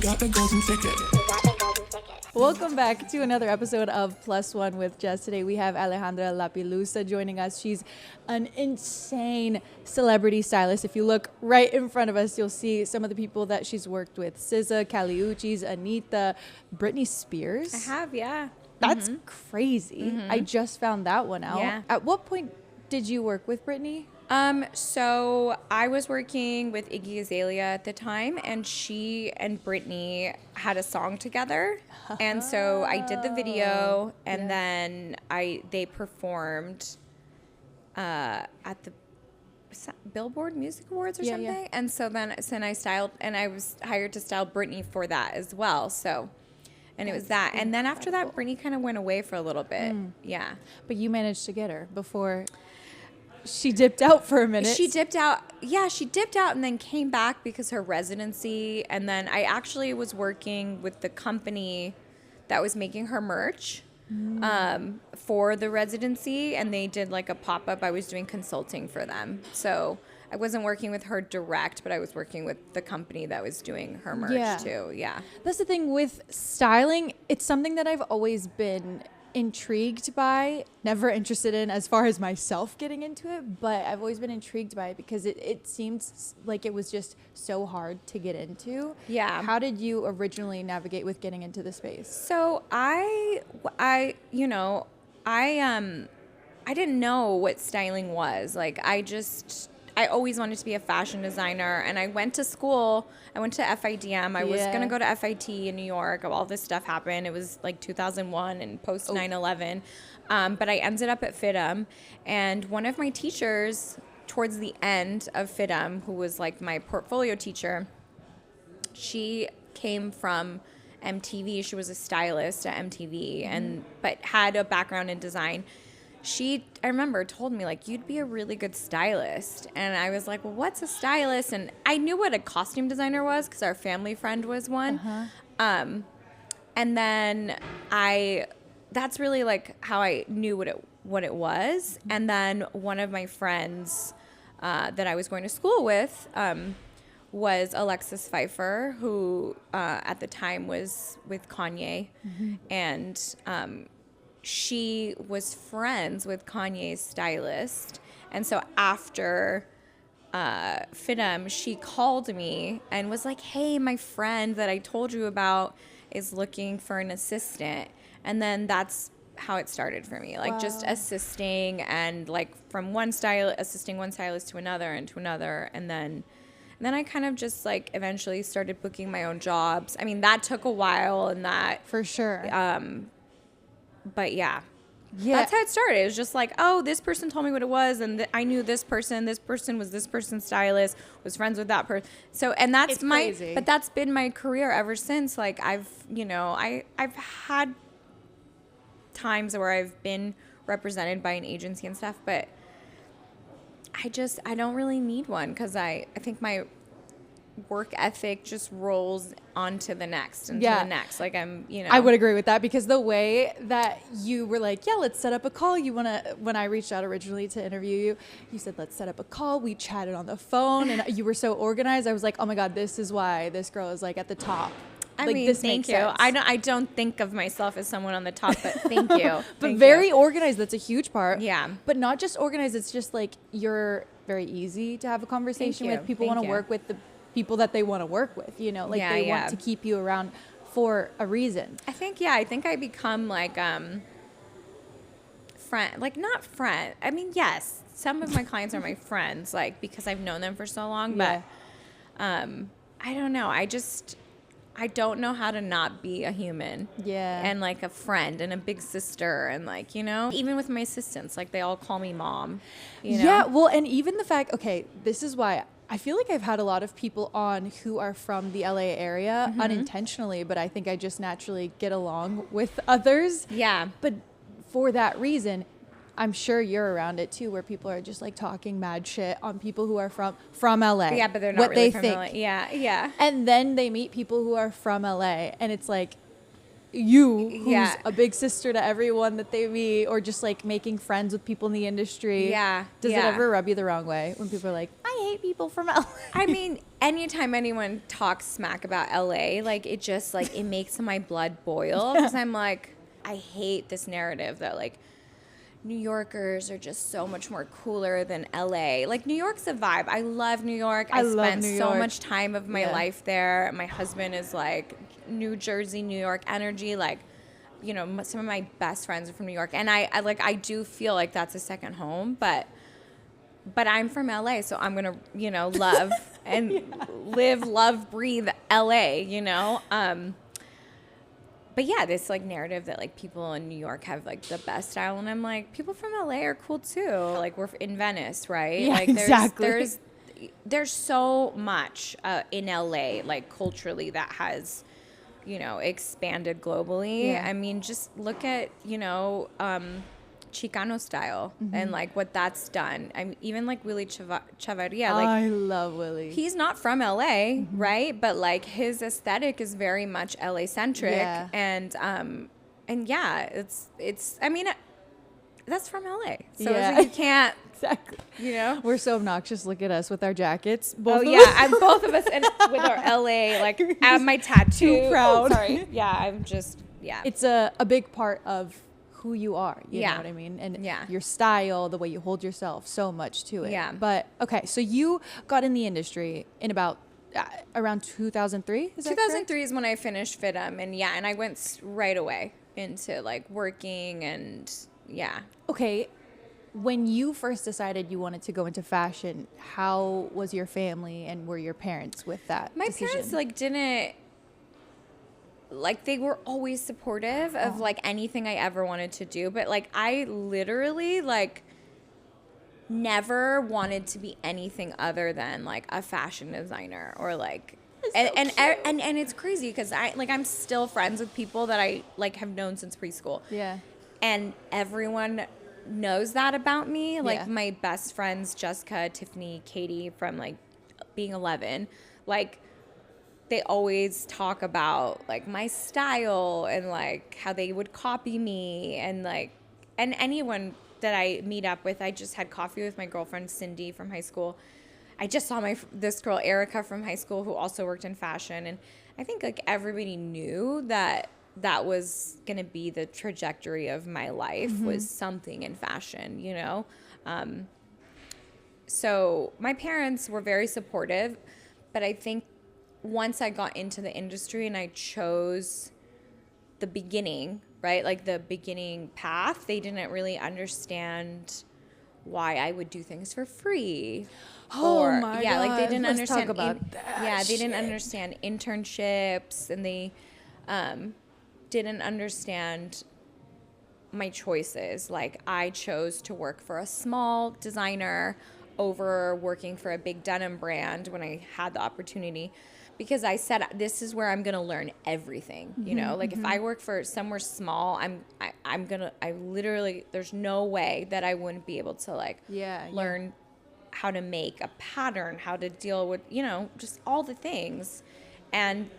got the golden ticket. Welcome back to another episode of Plus One with Jess. Today we have Alejandra LaPilusa joining us. She's an insane celebrity stylist. If you look right in front of us, you'll see some of the people that she's worked with. SZA, Kali Uchis, Anitta, Britney Spears. I have, yeah. That's crazy. I just found that one out. Yeah. At what point did you work with Britney? So I was working with Iggy Azalea at the time, and she and Britney had a song together. And so I did the video, and then they performed at the Billboard Music Awards or something. Yeah. And so then I styled, and I was hired to style Britney for that as well. So, and it was that. And then after that, Britney kind of went away for a little bit. Yeah. But you managed to get her before she dipped out for a minute. She dipped out. Yeah, she dipped out and then came back because her residency. And then I actually was working with the company that was making her merch for the residency. And they did like a pop-up. I was doing consulting for them. So I wasn't working with her direct, but I was working with the company that was doing her merch too. Yeah. That's the thing with styling. It's something that I've always been intrigued by, never interested in as far as myself getting into it, but I've always been intrigued by it because it seems like it was just so hard to get into. Yeah. How did you originally navigate with getting into the space? So I didn't know what styling was. Like I always wanted to be a fashion designer, and I went to school. I went to FIDM. I was going to go to FIT in New York. All this stuff happened. It was like 2001 and post 9/11. But I ended up at FIDM, and one of my teachers towards the end of FIDM, who was like my portfolio teacher, she came from MTV. She was a stylist at MTV, but had a background in design. I remember, told me, like, you'd be a really good stylist. And I was like, well, what's a stylist? And I knew what a costume designer was because our family friend was one. And then that's really, like, how I knew what it was. And then one of my friends that I was going to school with was Alexis Pfeiffer, who at the time was with Kanye. And she was friends with Kanye's stylist. And so after FIDM, she called me and was like, hey, my friend that I told you about is looking for an assistant. And then that's how it started for me. Like just assisting and like from assisting one stylist to another and to another. And then I kind of just like eventually started booking my own jobs. I mean, that took a while, and that For sure. But yeah, that's how it started. It was just like, oh, this person told me what it was, and I knew this person was this person's stylist, was friends with that person. So, and that's crazy. But that's been my career ever since. Like I've had times where I've been represented by an agency and stuff, but I don't really need one because I think my work ethic just rolls onto the next and to the next. Like I would agree with that because the way that you were like, let's set up a call. When I reached out originally to interview you said, let's set up a call. We chatted on the phone and you were so organized. I was like, oh my God, this is why this girl is like at the top. I like, mean, this thank makes you. sense. I don't think of myself as someone on the top, but thank you. But Thank very you. organized. That's a huge part. Yeah. But not just organized. It's just like you're very easy to have a conversation with. People want to work with the people that they want to work with, they want to keep you around for a reason. I think I become like friend, like not friend. I mean, yes, some of my clients are my friends, like because I've known them for so long, but I don't know. I don't know how to not be a human. Yeah. And like a friend and a big sister and like, even with my assistants, like they all call me mom. Yeah, well, and even the fact, this is why I feel like I've had a lot of people on who are from the LA area unintentionally, but I think I just naturally get along with others. Yeah. But for that reason, I'm sure you're around it too, where people are just like talking mad shit on people who are from LA. Yeah, but they're not what really they from think. LA. Yeah. And then they meet people who are from LA, and it's like who's a big sister to everyone that they meet, or just like making friends with people in the industry. Yeah. Does it ever rub you the wrong way when people are like, I I hate people from LA. I mean, anytime anyone talks smack about LA, like it just like it makes my blood boil because I'm like, I hate this narrative that like New Yorkers are just so much more cooler than LA. Like New York's a vibe. I love New York. I spent so much time of my life there. My husband is like New Jersey, New York energy. Like, you know, some of my best friends are from New York, and I do feel like that's a second home, but I'm from LA, so I'm gonna, you know, love and live, love, breathe LA, you know. But yeah, this like narrative that like people in New York have like the best style, and I'm like, people from LA are cool too. Like we're in Venice, right? Yeah, like exactly. There's so much in LA, like culturally, that has, you know, expanded globally. Yeah. I mean, just look at, you know, Chicano style and like what that's done. I'm even like Willie Chavarria. Like I love Willie. he's not from LA, right? But like his aesthetic is very much LA centric, Yeah. and yeah, it's. I mean, that's from LA, so Yeah. it's like you can't. Exactly. You know. We're so obnoxious. Look at us with our jackets. Both of Yeah, us. I'm both of us with our LA, like I have my tattoo. Too proud. Oh, sorry. Yeah, I'm just It's a big part of who you are. You know Yeah. what I mean? And Yeah. your style, the way you hold yourself, so much to it. Yeah. But okay, so you got in the industry in about around 2003. Is that 2003 is when I finished FITM, and I went right away into like working and yeah. Okay. When you first decided you wanted to go into fashion, how was your family and were your parents with that My decision? parents like didn't like they were always supportive of like anything I ever wanted to do, but like I literally like never wanted to be anything other than like a fashion designer or like and it's crazy because I'm still friends with people that I like have known since preschool. Yeah. And everyone knows that about me. Like Yeah. my best friends, Jessica, Tiffany, Katie, from like being 11, like they always talk about like my style and like how they would copy me and like, and anyone that I meet up with. I just had coffee with my girlfriend, Cindy, from high school. I just saw this girl, Erica, from high school, who also worked in fashion. And I think like everybody knew that was going to be the trajectory of my life, was something in fashion, you know? So my parents were very supportive, but I think once I got into the industry and I chose the beginning, right? Like the beginning path, they didn't really understand why I would do things for free. Oh my yeah, like they God. didn't Let's understand. talk about that yeah, they didn't shit. understand internships, and they didn't understand my choices. Like I chose to work for a small designer over working for a big denim brand when I had the opportunity, because I said this is where I'm gonna learn everything. You know, like if I work for somewhere small, I literally, there's no way that I wouldn't be able to like learn how to make a pattern, how to deal with, you know, just all the things. And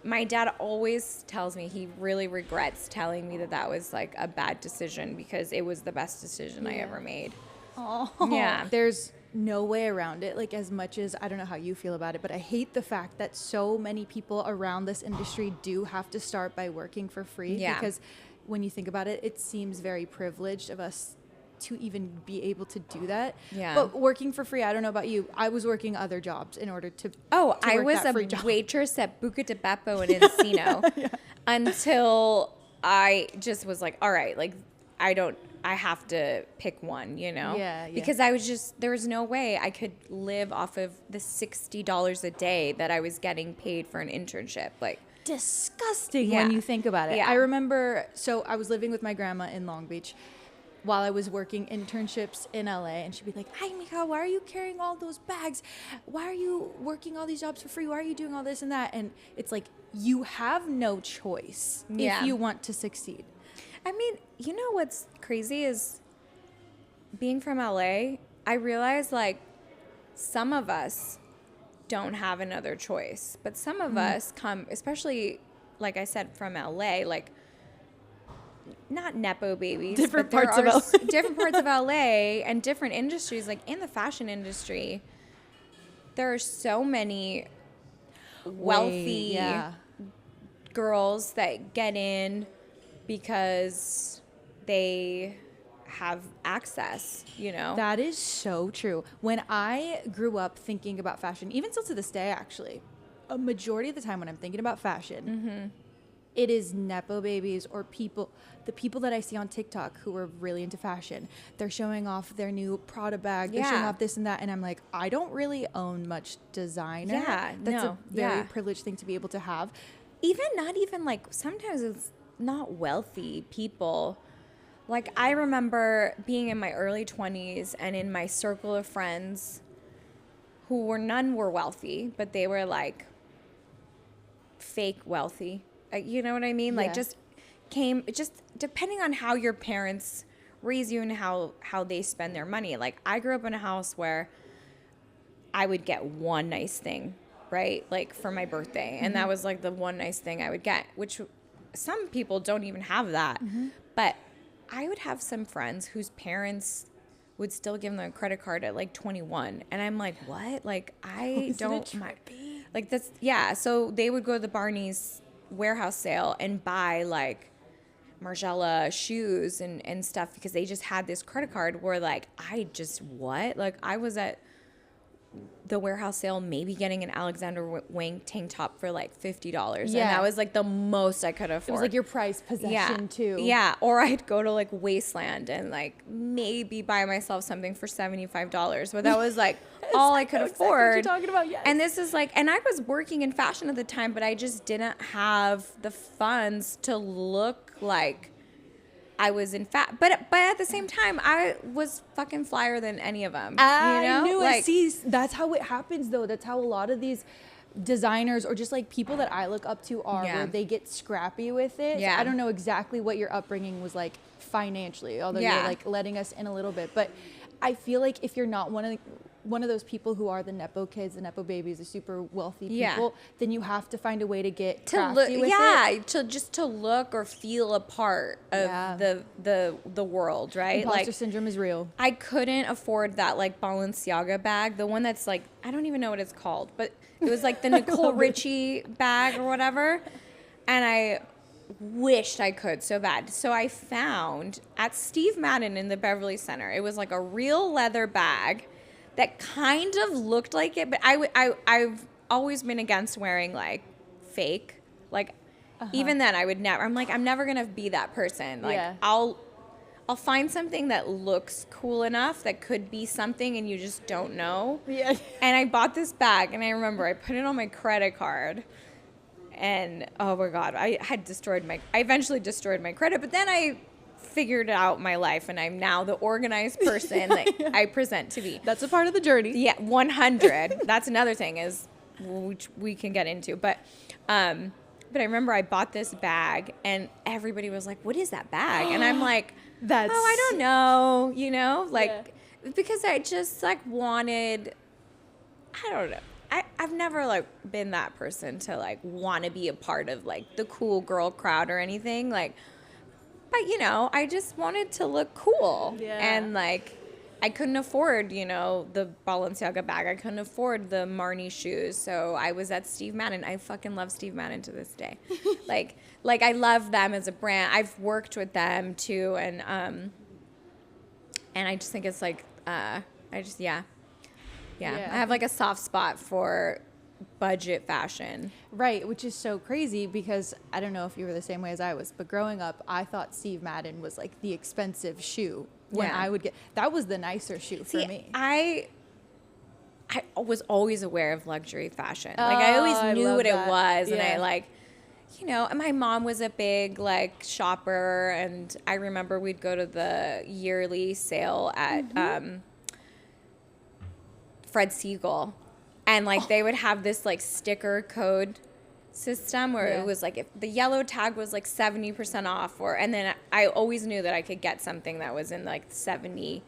my dad always tells me he really regrets telling me that was like a bad decision, because it was the best decision I ever made. Oh, Yeah. There's no way around it. Like, as much as I don't know how you feel about it, but I hate the fact that so many people around this industry do have to start by working for free. Yeah. Because when you think about it, it seems very privileged of us to even be able to do that. Yeah. But working for free, I don't know about you. I was working other jobs in order to Oh, to I work was that a free job. waitress at Buca de Beppo in Encino until I just was like, all right, like I have to pick one, you know? Yeah. Because there was no way I could live off of the $60 a day that I was getting paid for an internship. Like, disgusting Yeah. when you think about it. Yeah. I remember, so I was living with my grandma in Long Beach while I was working internships in LA, and she'd be like, "Hi, Mika, why are you carrying all those bags? Why are you working all these jobs for free? Why are you doing all this and that?" And it's like, you have no choice Yeah. if you want to succeed. I mean, you know what's crazy is being from LA, I realize like some of us don't have another choice, but some of us come, especially like I said, from LA, like not nepo babies, Different but there parts of are LA. different parts of LA and different industries, like in the fashion industry. there are so many wealthy girls that get in because they have access, you know? That is so true. When I grew up thinking about fashion, even still to this day, actually, a majority of the time when I'm thinking about fashion, it is nepo babies or the people that I see on TikTok who are really into fashion. They're showing off their new Prada bag. They're showing off this and that. And I'm like, I don't really own much designer. That's a very privileged thing to be able to have. Not even like, sometimes it's not wealthy people. Like, I remember being in my early 20s and in my circle of friends none were wealthy, but they were like fake wealthy. You know what I mean? Like, just depending on how your parents raise you and how they spend their money. Like, I grew up in a house where I would get one nice thing, right? Like, for my birthday. And that was like the one nice thing I would get, which some people don't even have that. But I would have some friends whose parents would still give them a credit card at like 21. And I'm like, what? Like, I don't. Like, that's, so they would go to the Barney's warehouse sale and buy like Margiela shoes and stuff because they just had this credit card where like, like, I was at the warehouse sale maybe getting an Alexander Wang tank top for like $50 and that was like the most I could afford. It was like your prized possession too. Or I'd go to like Wasteland and like maybe buy myself something for $75, but that was like all I could afford. Exactly what you're talking about. And this is like, and I was working in fashion at the time, but I just didn't have the funds to look like I was in fact, but at the same time, I was fucking flyer than any of them. I knew it. See, that's how it happens, though. That's how a lot of these designers or just like people that I look up to are, where they get scrappy with it. So I don't know exactly what your upbringing was like financially, although you're like letting us in a little bit. But I feel like if you're not one of those people who are the nepo kids, the nepo babies, the super wealthy people, then you have to find a way to get crafty with it. to look or feel a part of the world, right? Imposter like syndrome is real. I couldn't afford that like Balenciaga bag, the one that's like, I don't even know what it's called, but it was like the Nicole Richie bag or whatever, and I wished I could so bad. So I found at Steve Madden in the Beverly Center, it was like a real leather bag that kind of looked like it, but I've always been against wearing like fake. Like even then I would never, I'm like, I'm never gonna be that person. Like I'll find something that looks cool enough that could be something and you just don't know. And I bought this bag and I remember I put it on my credit card and oh my God, I eventually destroyed my credit, but then I figured out my life and I'm now the organized person that I present to be. That's a part of the journey. 100. That's another thing is which we can get into, but I remember I bought this bag and everybody was like, what is that bag? And I'm like, I don't know, you know, like because I just like wanted, I don't know. I've never like been that person to like want to be a part of like the cool girl crowd or anything, like, but you know, I just wanted to look cool. And like I couldn't afford, you know, the Balenciaga bag. I couldn't afford the Marni shoes. So I was at Steve Madden. I fucking love Steve Madden to this day. like I love them as a brand. I've worked with them too, and I just think it's like I have like a soft spot for budget fashion. Right, which is so crazy because I don't know if you were the same way as I was, but growing up, I thought Steve Madden was like the expensive shoe when I would get, that was the nicer shoe for me. I was always aware of luxury fashion. Like I always knew what it was, and I like, you know, and my mom was a big like shopper, and I remember we'd go to the yearly sale at Fred Siegel, and like they would have this like sticker code system where it was like if the yellow tag was like 70% off, or and then I always knew that I could get something that was in like 70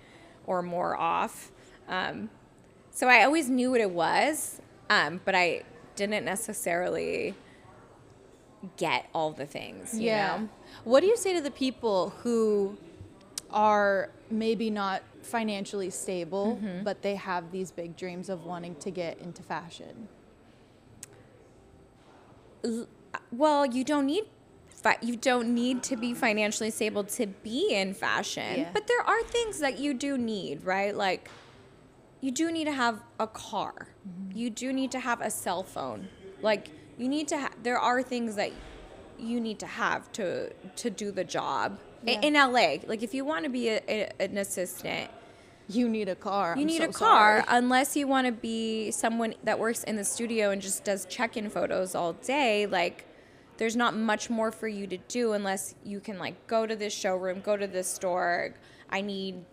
or more off. So I always knew what it was, but I didn't necessarily get all the things, you know? What do you say to the people who are maybe not financially stable, but they have these big dreams of wanting to get into fashion? Well, you don't need to be financially stable to be in fashion. Yeah. But there are things that you do need, right? Like, you do need to have a car. You do need to have a cell phone. Like, you need to there are things that you need to have to do the job. Yeah. In LA, like, if you want to be an assistant, You need a car. you I'm need so a car, sorry. unless you want to be someone that works in the studio and just does check-in photos all day. Like, there's not much more for you to do unless you can, like, go to this showroom, go to this store. I need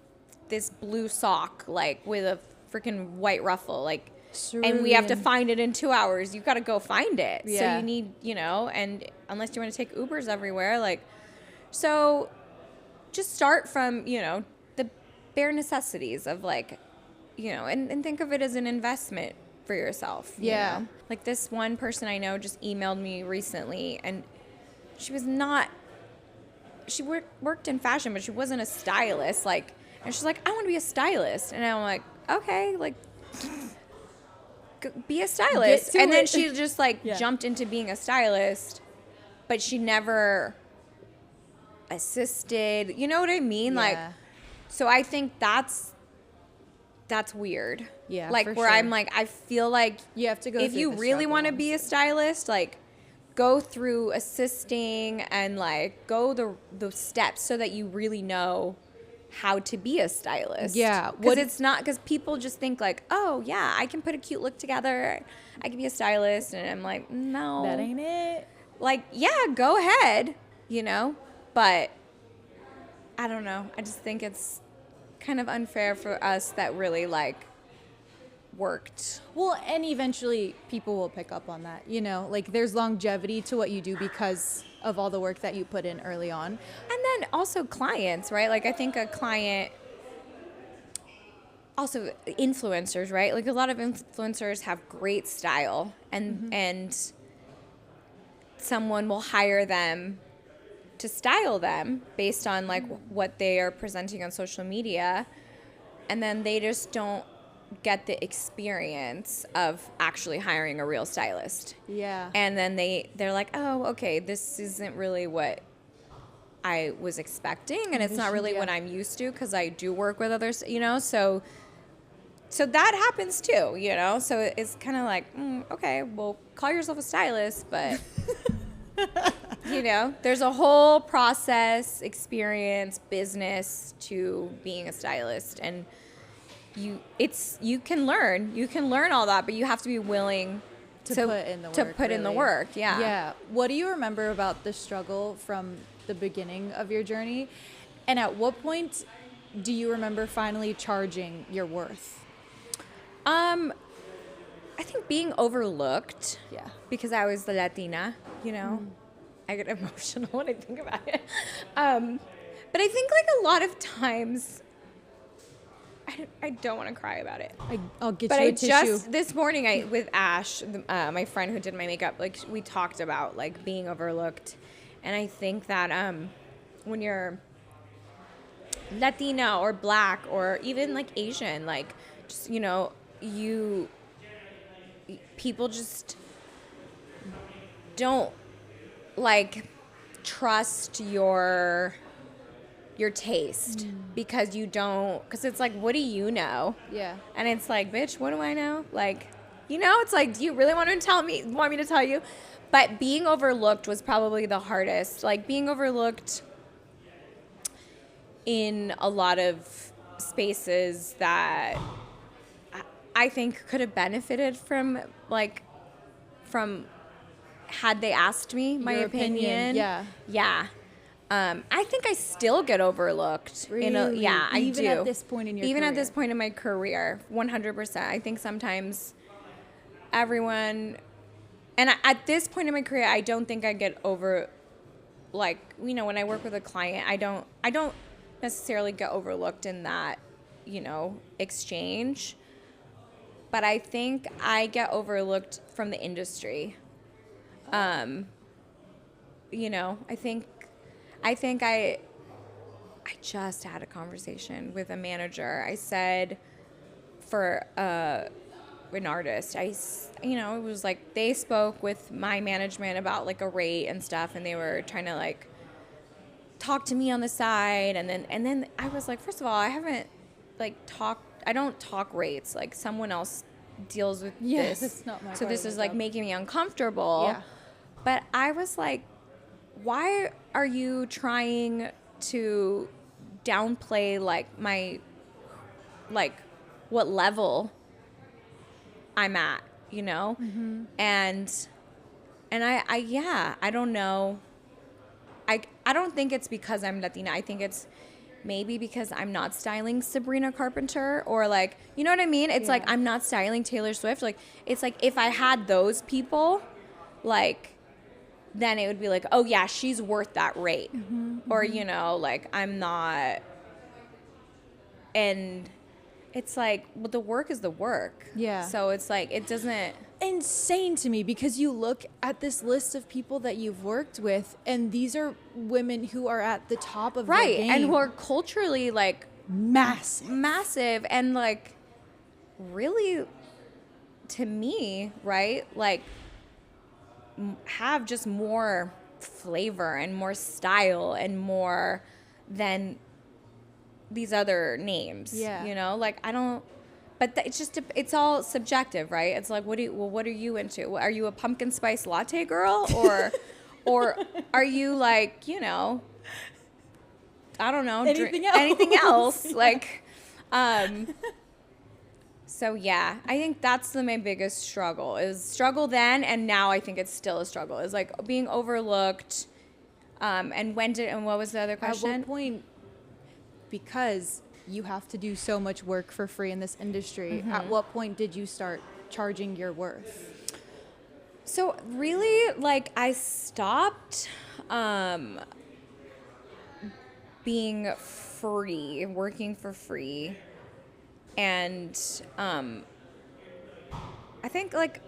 this blue sock, like, with a freaking white ruffle, like, and we have to Cerulean. find it in 2 hours. You've got to go find it. So Yeah. you need, and unless you want to take Ubers everywhere, like, so just start from, the bare necessities of, like, and think of it as an investment for yourself. Yeah. Like, this one person I know just emailed me recently, and she worked in fashion, but she wasn't a stylist. Like, and she's like, I want to be a stylist. And I'm like, okay, like, be a stylist. Get to And then it. she just, like, Yeah. jumped into being a stylist, but she never assisted. You know what I mean? Like, Yeah. so I think that's weird. Yeah, Like, for where sure. I'm like, I feel like You have to go if through you the really struggle, want to be a honestly. stylist, like, go through assisting and, like, go the steps so that you really know how to be a stylist. Yeah, Because it's not, because people just think, like, oh yeah, I can put a cute look together, I can be a stylist, and I'm like, no, That ain't it. like, yeah, go ahead, but I don't know. I just think it's kind of unfair for us that really, like, worked. Well, and eventually people will pick up on that, like there's longevity to what you do because of all the work that you put in early on. And then also clients, right? Like, I think a client, also influencers, right? Like, a lot of influencers have great style, and someone will hire them to style them based on, like, what they are presenting on social media, and then they just don't get the experience of actually hiring a real stylist. Yeah. And then they're like, oh, okay, this isn't really what I was expecting, and it's not really what I'm used to, because I do work with others, so that happens too, so it's kind of like, okay, well, call yourself a stylist, but there's a whole process, experience, business to being a stylist, and you can learn all that, but you have to be willing to put in the work. Work. Yeah. Yeah. What do you remember about the struggle from the beginning of your journey? And at what point do you remember finally charging your worth? I think being overlooked. Yeah. Because I was the Latina, I get emotional when I think about it. But I think, like, a lot of times, I don't want to cry about it. I'll get But you a I tissue. just, this morning, with Ash, my friend who did my makeup, like, we talked about, like, being overlooked. And I think that when you're Latina or Black or even, like, Asian, like, just, people just don't, like, trust your taste, because it's like, what do you know? Yeah. And it's like, bitch, what do I know? Like, it's like, do you really want me to tell you? But being overlooked was probably the hardest. Like, being overlooked in a lot of spaces that I think could have benefited from had they asked me my Your opinion. Yeah. Yeah. I think I still get overlooked. Really? Yeah, I do. Even at this point in your Even career? at this point in my career, 100%. I think sometimes everyone, and at this point in my career, I don't think I get over, like, when I work with a client, I don't necessarily get overlooked in that, exchange. But I think I get overlooked from the industry. I think I just had a conversation with a manager. I said for an artist, it was like they spoke with my management about like a rate and stuff, and they were trying to like talk to me on the side, and then I was like, first of all, I haven't like I don't talk rates, like someone else deals with this. It's not my so this is job. like making me uncomfortable. But I was like, why are you trying to downplay like my like what level I'm at, and I don't know. I don't think it's because I'm Latina. I think it's maybe because I'm not styling Sabrina Carpenter, or like, you know what I mean? It's like I'm not styling Taylor Swift. Like, it's like if I had those people, like, then it would be like, oh yeah, she's worth that rate. Or, like I'm not. And it's like, well, the work is the work. Yeah. So it's like, it doesn't. Insane to me, because you look at this list of people that you've worked with, and these are women who are at the top of their game. And who are culturally like massive, and like really, to me, right, like have just more flavor and more style and more than these other names. Like I don't. But it's just, it's all subjective, right? It's like, what are you into? Are you a pumpkin spice latte girl? Or are you like, I don't know. Anything else. Yeah. Like, so yeah, I think that's my biggest struggle then. And now I think it's still a struggle, is like being overlooked. And what was the other question? At what point, because you have to do so much work for free in this industry. At what point did you start charging your worth? So really, like, I stopped being free, working for free. And I think, like,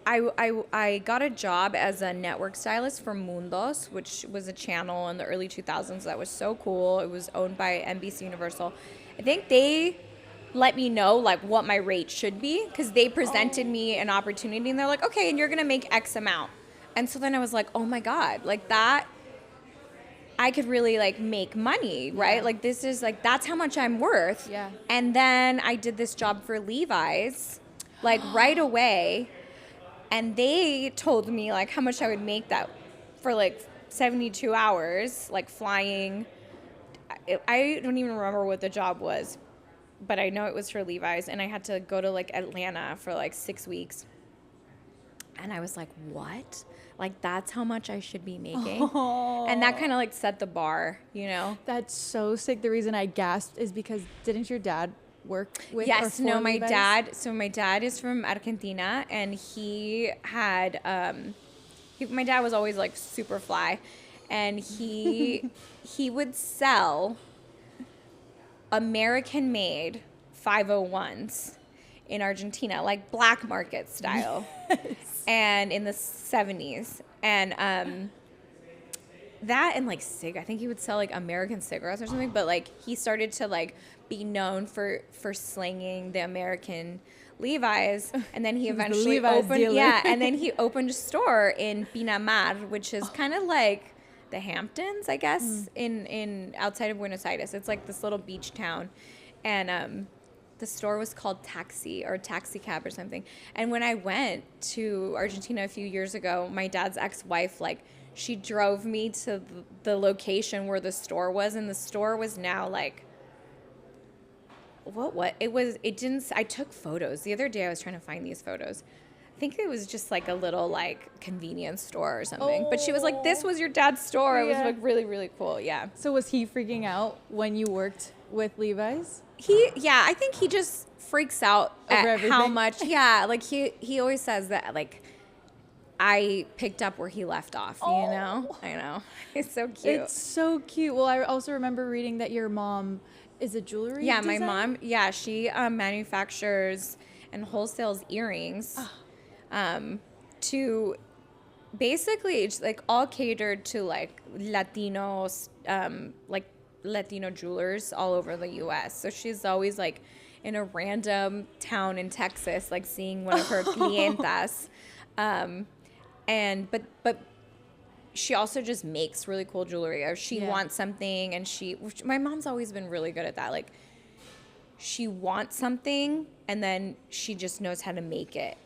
I got a job as a network stylist for Mundos, which was a channel in the early 2000s that was so cool. It was owned by NBC Universal. I think they let me know like what my rate should be, because they presented me an opportunity, and they're like, okay, and you're gonna make X amount. And so then I was like, oh my God, like that, I could really like make money, right? Like this is like, that's how much I'm worth. Yeah. And then I did this job for Levi's like right away. And they told me like how much I would make that for like 72 hours, like flying. I don't even remember what the job was, but I know it was for Levi's, and I had to go to like Atlanta for like 6 weeks. And I was like, what? Like that's how much I should be making? Oh. And that kind of like set the bar, That's so sick. The reason I gasped is because didn't your dad work with? Yes, no, my dad. So my dad is from Argentina, and he had my dad was always like super fly, and he would sell American made 501s in Argentina, like black market style. Yes. And in the 70s, and that and like I think he would sell like American cigarettes or something, but like he started to like be known for slinging the American Levi's, and then he eventually opened and then he opened a store in Pinamar, which is kind of like the Hamptons, I guess, in outside of Buenos Aires. It's like this little beach town, and the store was called Taxi or Taxi Cab or something. And when I went to Argentina a few years ago, my dad's ex-wife, like, she drove me to the location where the store was, and the store was now like, I took photos. The other day I was trying to find these photos. I think it was just like a little like convenience store or something. Oh. But she was like, this was your dad's store. Yeah. It was like really, really cool. Yeah. So was he freaking out when you worked with Levi's? I think he just freaks out at how much. Yeah. Like he always says that like I picked up where he left off, I know. It's so cute. It's so cute. Well, I also remember reading that your mom is a jewelry designer? My mom, she manufactures and wholesales earrings to basically it's like all catered to like Latinos, like Latino jewelers all over the U.S. So she's always like in a random town in Texas, like seeing one of her clientas. But she also just makes really cool jewelry, or she wants something, and my mom's always been really good at that. Like, she wants something, and then she just knows how to make it.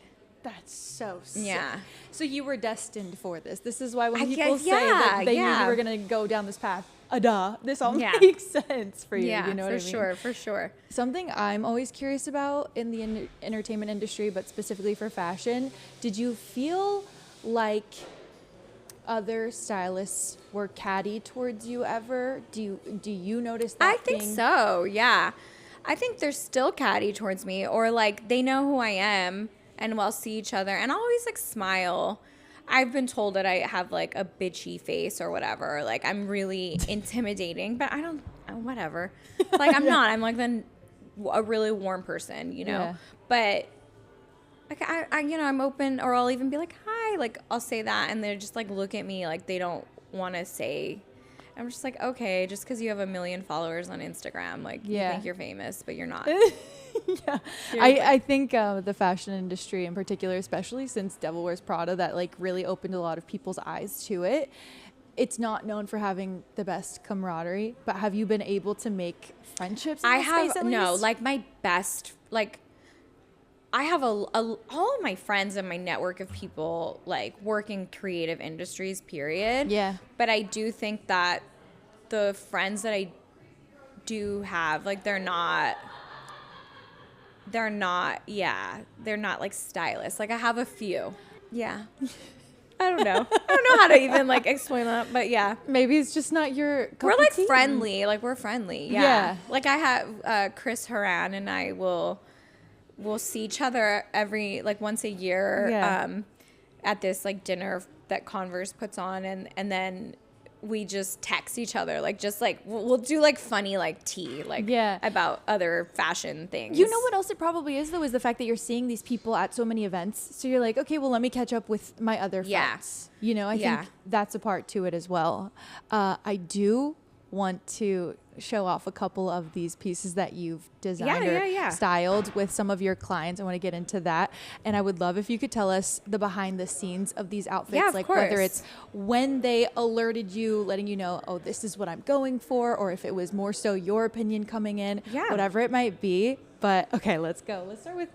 That's so sick. Yeah. So you were destined for this. This is why when people say that they knew you were going to go down this path, this all makes sense for you. Yeah, you know what I mean? For sure. Something I'm always curious about in the entertainment industry, but specifically for fashion, did you feel like other stylists were catty towards you ever? Do you notice that? I think so, yeah. I think they're still catty towards me, or like they know who I am and we'll see each other, and I'll always like smile. I've been told that I have like a bitchy face or whatever, like I'm really intimidating, but I don't, whatever. Like I'm not. I'm like a really warm person, you know. Yeah. But like I you know, I'm open, or I'll even be like hi, like I'll say that, and they're just like look at me like they don't want to say. I'm just like, okay, just because you have 1 million followers on Instagram, like you think you're famous, but you're not. Yeah, I think the fashion industry in particular, especially since Devil Wears Prada, that like really opened a lot of people's eyes to it. It's not known for having the best camaraderie, but have you been able to make friendships? I have like my best, like I have all of my friends and my network of people like work in creative industries, period. Yeah. But I do think that the friends that I do have, like they're not like stylists. Like I have a few. Yeah. I don't know. I don't know how to even like explain that, but yeah. Maybe it's just not your cup We're of like tea. friendly. Like we're friendly. Yeah. Like I have Chris Haran and I we'll see each other every like once a year at this like dinner that Converse puts on, and then we just text each other, like just like we'll do like funny like tea like about other fashion things. You know what else it probably is though, is the fact that you're seeing these people at so many events, so you're like, okay, well let me catch up with my other friends. You know, I think that's a part to it as well. I do want to show off a couple of these pieces that you've designed or styled with some of your clients. I want to get into that, and I would love if you could tell us the behind the scenes of these outfits, like whether it's when they alerted you, letting you know, oh, this is what I'm going for, or if it was more so your opinion coming in, whatever it might be. But okay, let's go. Let's start with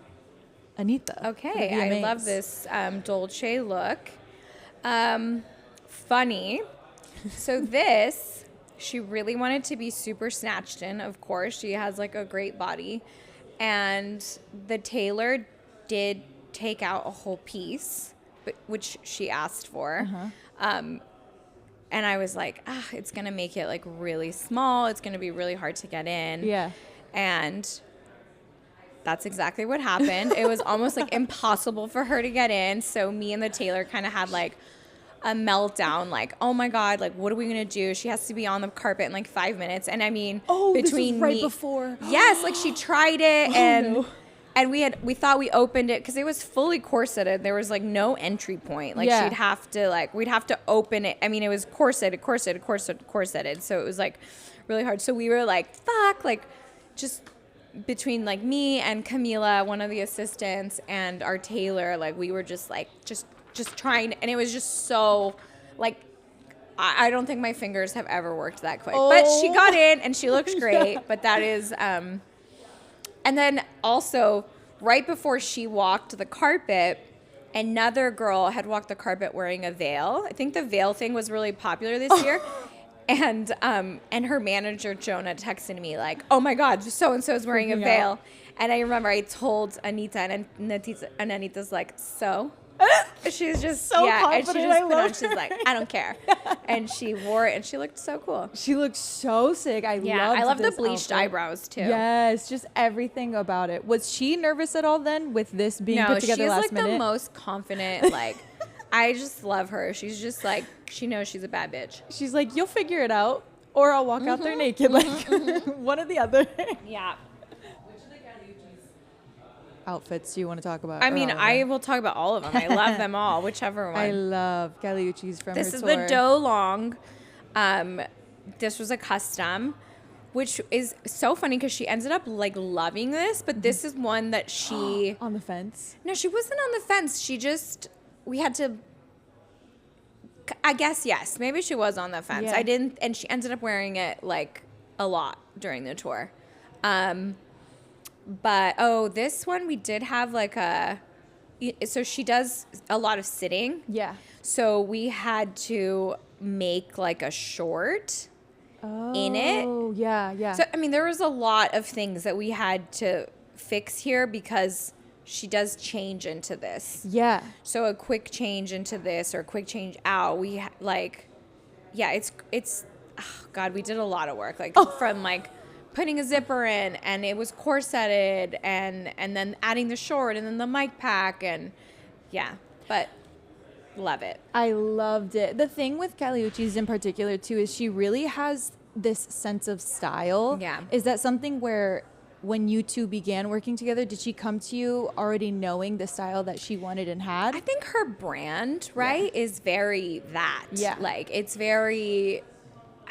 Anitta. Okay, I love this Dolce look. Funny. So this, she really wanted to be super snatched in, of course. She has like a great body. And the tailor did take out a whole piece, which she asked for. And I was like, it's going to make it like really small. It's going to be really hard to get in. Yeah. And that's exactly what happened. It was almost like impossible for her to get in. So me and the tailor kind of had like a meltdown, like, oh my God, like, what are we gonna do? She has to be on the carpet in like 5 minutes. And I mean, between this was right before. Yes, like she tried it and we thought we opened it because it was fully corseted. There was like no entry point. Like we'd have to open it. I mean, it was corseted. So it was like really hard. So we were like, fuck, like just between like me and Camila, one of the assistants, and our tailor, like we were just like, just trying, and it was just so like I don't think my fingers have ever worked that quick. But she got in and she looks great. But that is and then also right before she walked the carpet, another girl had walked the carpet wearing a veil. I think the veil thing was really popular this year. And her manager Jonah texted me like, oh my God, so and so is wearing a veil. And I remember I told Anitta, and Anita's like, so she's just so confident. And she just put on, she's like, I don't care. And she wore it and she looked so cool. She looked so sick. I love the bleached eyebrows too. Yes, just everything about it. Was she nervous at all then with this being put together last minute? No, she's like the most confident, like I just love her. She's just like, she knows she's a bad bitch. She's like, you'll figure it out, or I'll walk out there naked, like one or the other. Yeah. Outfits do you want to talk about? I mean, I will talk about all of them. I love them all, whichever one. I love Kali Uchis from this her is tour. the Doe Long. This was a custom. which is so funny because she ended up like loving this, but this is one that she on the fence. No, she wasn't on the fence. She just we had to. I guess yes, maybe she was on the fence. Yeah. I didn't, and she ended up wearing it like a lot during the tour. But this one we did have like so she does a lot of sitting. Yeah. So we had to make like a short in it. Oh, yeah, yeah. So, I mean, there was a lot of things that we had to fix here because she does change into this. Yeah. So a quick change into this or a quick change out, it's oh God, we did a lot of work. Like from like putting a zipper in, and it was corseted, and then adding the short and then the mic pack, and but love it. I loved it. The thing with Kali Uchis in particular too is she really has this sense of style. Yeah. Is that something where when you two began working together, did she come to you already knowing the style that she wanted and had? I think her brand, right, is very that. Yeah. Like it's very,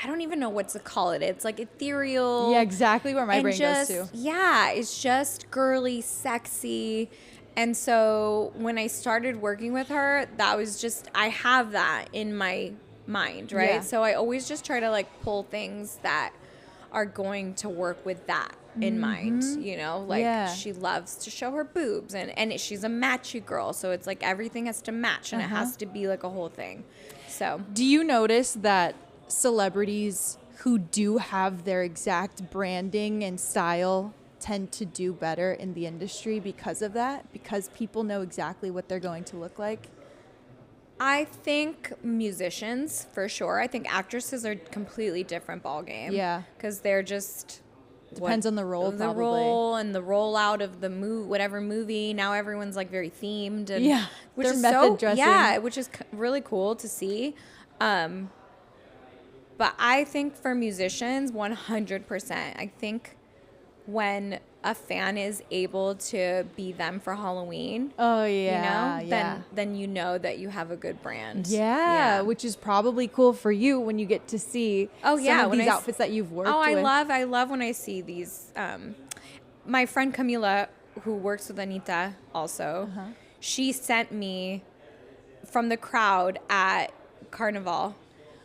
I don't even know what to call it. It's like ethereal. Yeah, exactly where my brain goes to. Yeah, it's just girly, sexy. And so when I started working with her, that was just, I have that in my mind, right? Yeah. So I always just try to like pull things that are going to work with that in mind, you know? Like she loves to show her boobs, and she's a matchy girl. So it's like everything has to match, and it has to be like a whole thing. So do you notice that celebrities who do have their exact branding and style tend to do better in the industry because of that? Because people know exactly what they're going to look like? I think musicians, for sure. I think actresses are a completely different ballgame. Yeah. Because they're just... Depends on the role, the probably. role and the rollout of the whatever movie. Now everyone's like very themed, and which their is method dressing. Yeah, which is really cool to see. But I think for musicians, 100%. I think when a fan is able to be them for Halloween, then you know that you have a good brand. Yeah, which is probably cool for you when you get to see some of these outfits that you've worked with. I love when I see these. My friend Camila, who works with Anitta also, she sent me from the crowd at Carnival.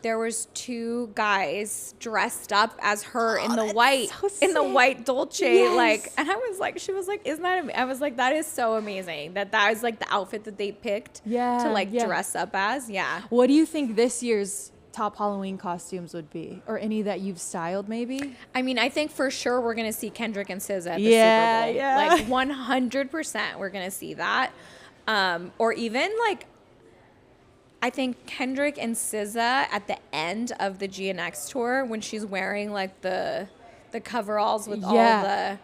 There was 2 guys dressed up as her in the white Dolce, and I was like, she was like, isn't that I was like, that is so amazing that is like the outfit that they picked to dress up as. Yeah. What do you think this year's top Halloween costumes would be, or any that you've styled maybe? I mean, I think for sure we're gonna see Kendrick and SZA at the Super Bowl. Yeah. Like 100% we're gonna see that. Or even like, I think Kendrick and SZA at the end of the GNX tour, when she's wearing like the coveralls with all the,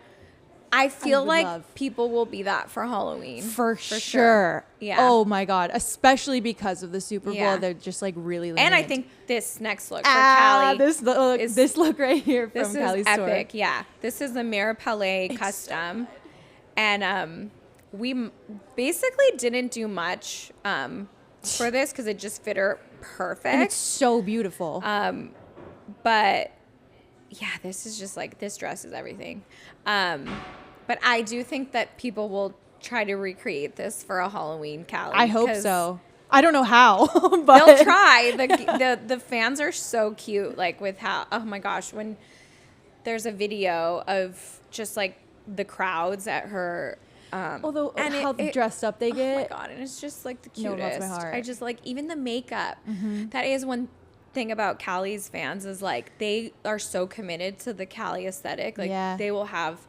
I feel like people will be that for Halloween. For sure. Yeah. Oh my God. Especially because of the Super Bowl. Yeah. They're just like really And I think this next look for Kali. This look right here from Kali's tour. Epic. Yeah. This is the Mirror Palais custom. And we basically didn't do much for this because it just fit her perfect. And it's so beautiful. But yeah, this is just like, this dress is everything. But I do think that people will try to recreate this for a Halloween Kali. I hope so. I don't know how, but they'll try. The fans are so cute, like with how, oh my gosh, when there's a video of just like the crowds at her. Although how dressed up they get. Oh my God, and it's just like the cutest. No, it melts my heart. I just like, even the makeup. That is one thing about Kali's fans, is like they are so committed to the Kali aesthetic. Like they will have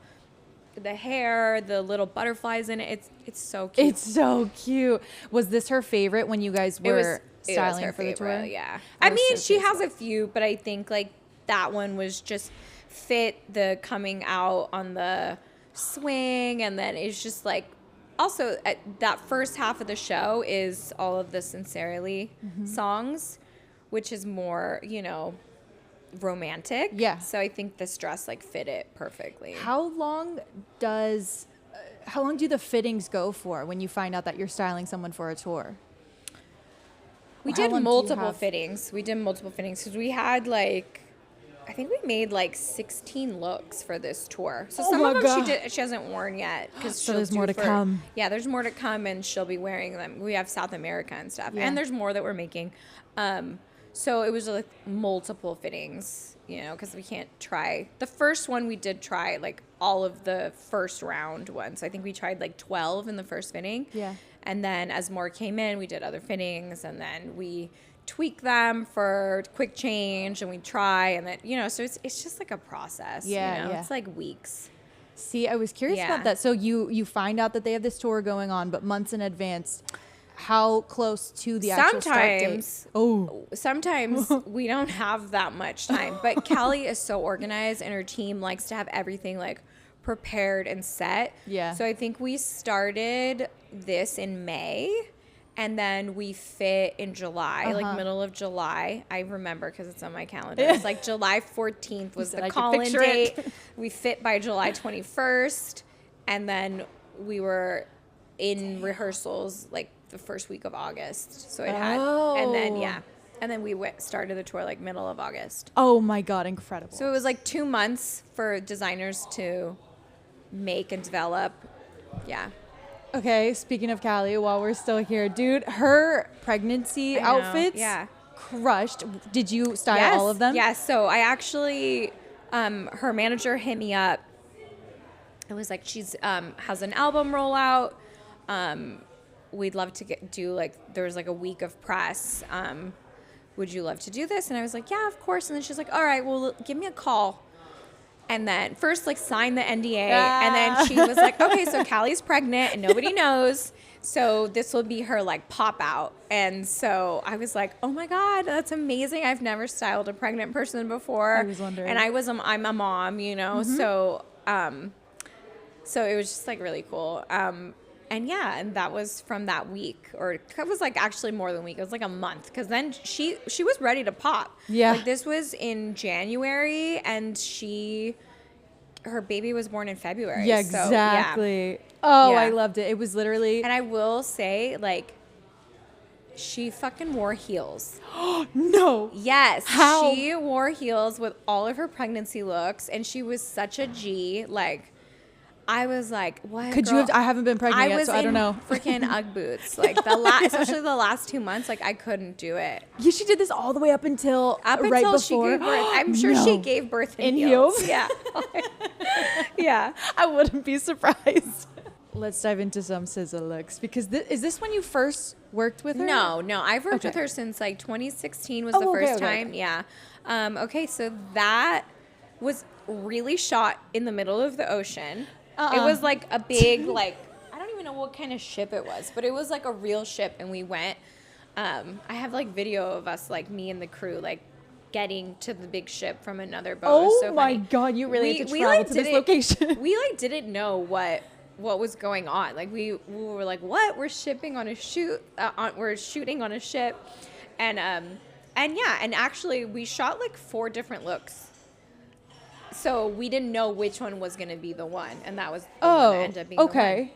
the hair, the little butterflies in it. It's so cute. It's so cute. Was this her favorite when you guys were styling for the tour? Yeah. I mean, she has a few, but I think like that one was just fit the coming out on the swing, and then it's just like, also that first half of the show is all of the Sincerely songs, which is more, romantic. Yeah. So I think this dress like fit it perfectly. How long do the fittings go for when you find out that you're styling someone for a tour? We did multiple fittings. We did multiple fittings because we had like I think we made like 16 looks for this tour. So Oh some my of them God. she hasn't worn yet because So there's more to come. Yeah, there's more to come, and she'll be wearing them. We have South America and stuff, Yeah. and there's more that we're making. So it was like multiple fittings, you know, because we can't try. The first one we did try like all of the first round ones. I think we tried like 12 in the first fitting. Yeah. And then as more came in, we did other fittings, and then we tweak them for quick change, and we try, and then, you know, so it's just like a process. Yeah, you know? yeah. It's like weeks. See, I was curious Yeah. about that. So you find out that they have this tour going on, but months in advance. How close to the actual start date? Sometimes we don't have that much time, but Kali is so organized, and her team likes to have everything like prepared and set. Yeah. So I think we started this in May, and then we fit in July, like middle of July. I remember because it's on my calendar. It's like July 14th was said the I could call-in picture date. it. We fit by July 21st, and then we were in rehearsals like the first week of August. So it had, and then and then we started the tour like middle of August. Oh my God, incredible. So it was like 2 months for designers to make and develop. Yeah. Okay, speaking of Kali, while we're still here, dude, her pregnancy outfits, crushed. Did you style all of them? Yes. So I actually, her manager hit me up. It was like, she's has an album rollout. We'd love to do like, there was like a week of press. Would you love to do this? And I was like, yeah, of course. And then she's like, all right, well, give me a call. And then first, like, sign the NDA. And then she was like, okay, so Kali's pregnant and nobody knows. So this will be her, like, pop out. And so I was like, oh, my God, that's amazing. I've never styled a pregnant person before. I was wondering. And I'm a mom, you know. Mm-hmm. So it was just, like, really cool. And that was from that week, or it was like actually more than a week. It was like a month, because then she was ready to pop. Yeah. Like this was in January, and her baby was born in February. Yeah, So, exactly. yeah. Oh, Yeah. I loved it. It was literally. And I will say, like, she fucking wore heels. No. Yes. How? She wore heels with all of her pregnancy looks, and she was such a G. Like, I was like, what? Could girl? you have? I haven't been pregnant yet, so I don't know. Freaking UGG boots, like especially the last 2 months, like I couldn't do it. Yeah, she did this all the way up until right before. She gave birth. I'm sure she gave birth in heels. Yeah, yeah. I wouldn't be surprised. Let's dive into some SZA looks, because is this when you first worked with her? No, I've worked with her since like 2016 was the first time. Okay. Yeah. Okay, so that was really shot in the middle of the ocean. It was like a big, like, I don't even know what kind of ship it was, but it was like a real ship, and we went. I have like video of us, like me and the crew, like getting to the big ship from another boat. Oh so my funny. God, you really had to travel to this location. We like didn't know what was going on. Like we were like, what? We're shipping on a shoot. We're shooting on a ship, and actually we shot like 4 different looks. So we didn't know which one was going to be the one, and that was the one that ended up being the one.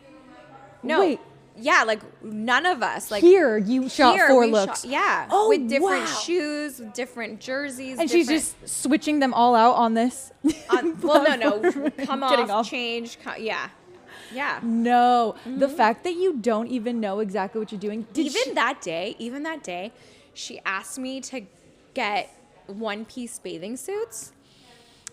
No. Wait. Yeah, like none of us. Like here, you shot 4 looks. Yeah. Oh, with different wow. shoes, with different jerseys. And she's just switching them all out on this. Well, no. Come off, change. Yeah. No. The fact that you don't even know exactly what you're doing. Even that day, she asked me to get one-piece bathing suits.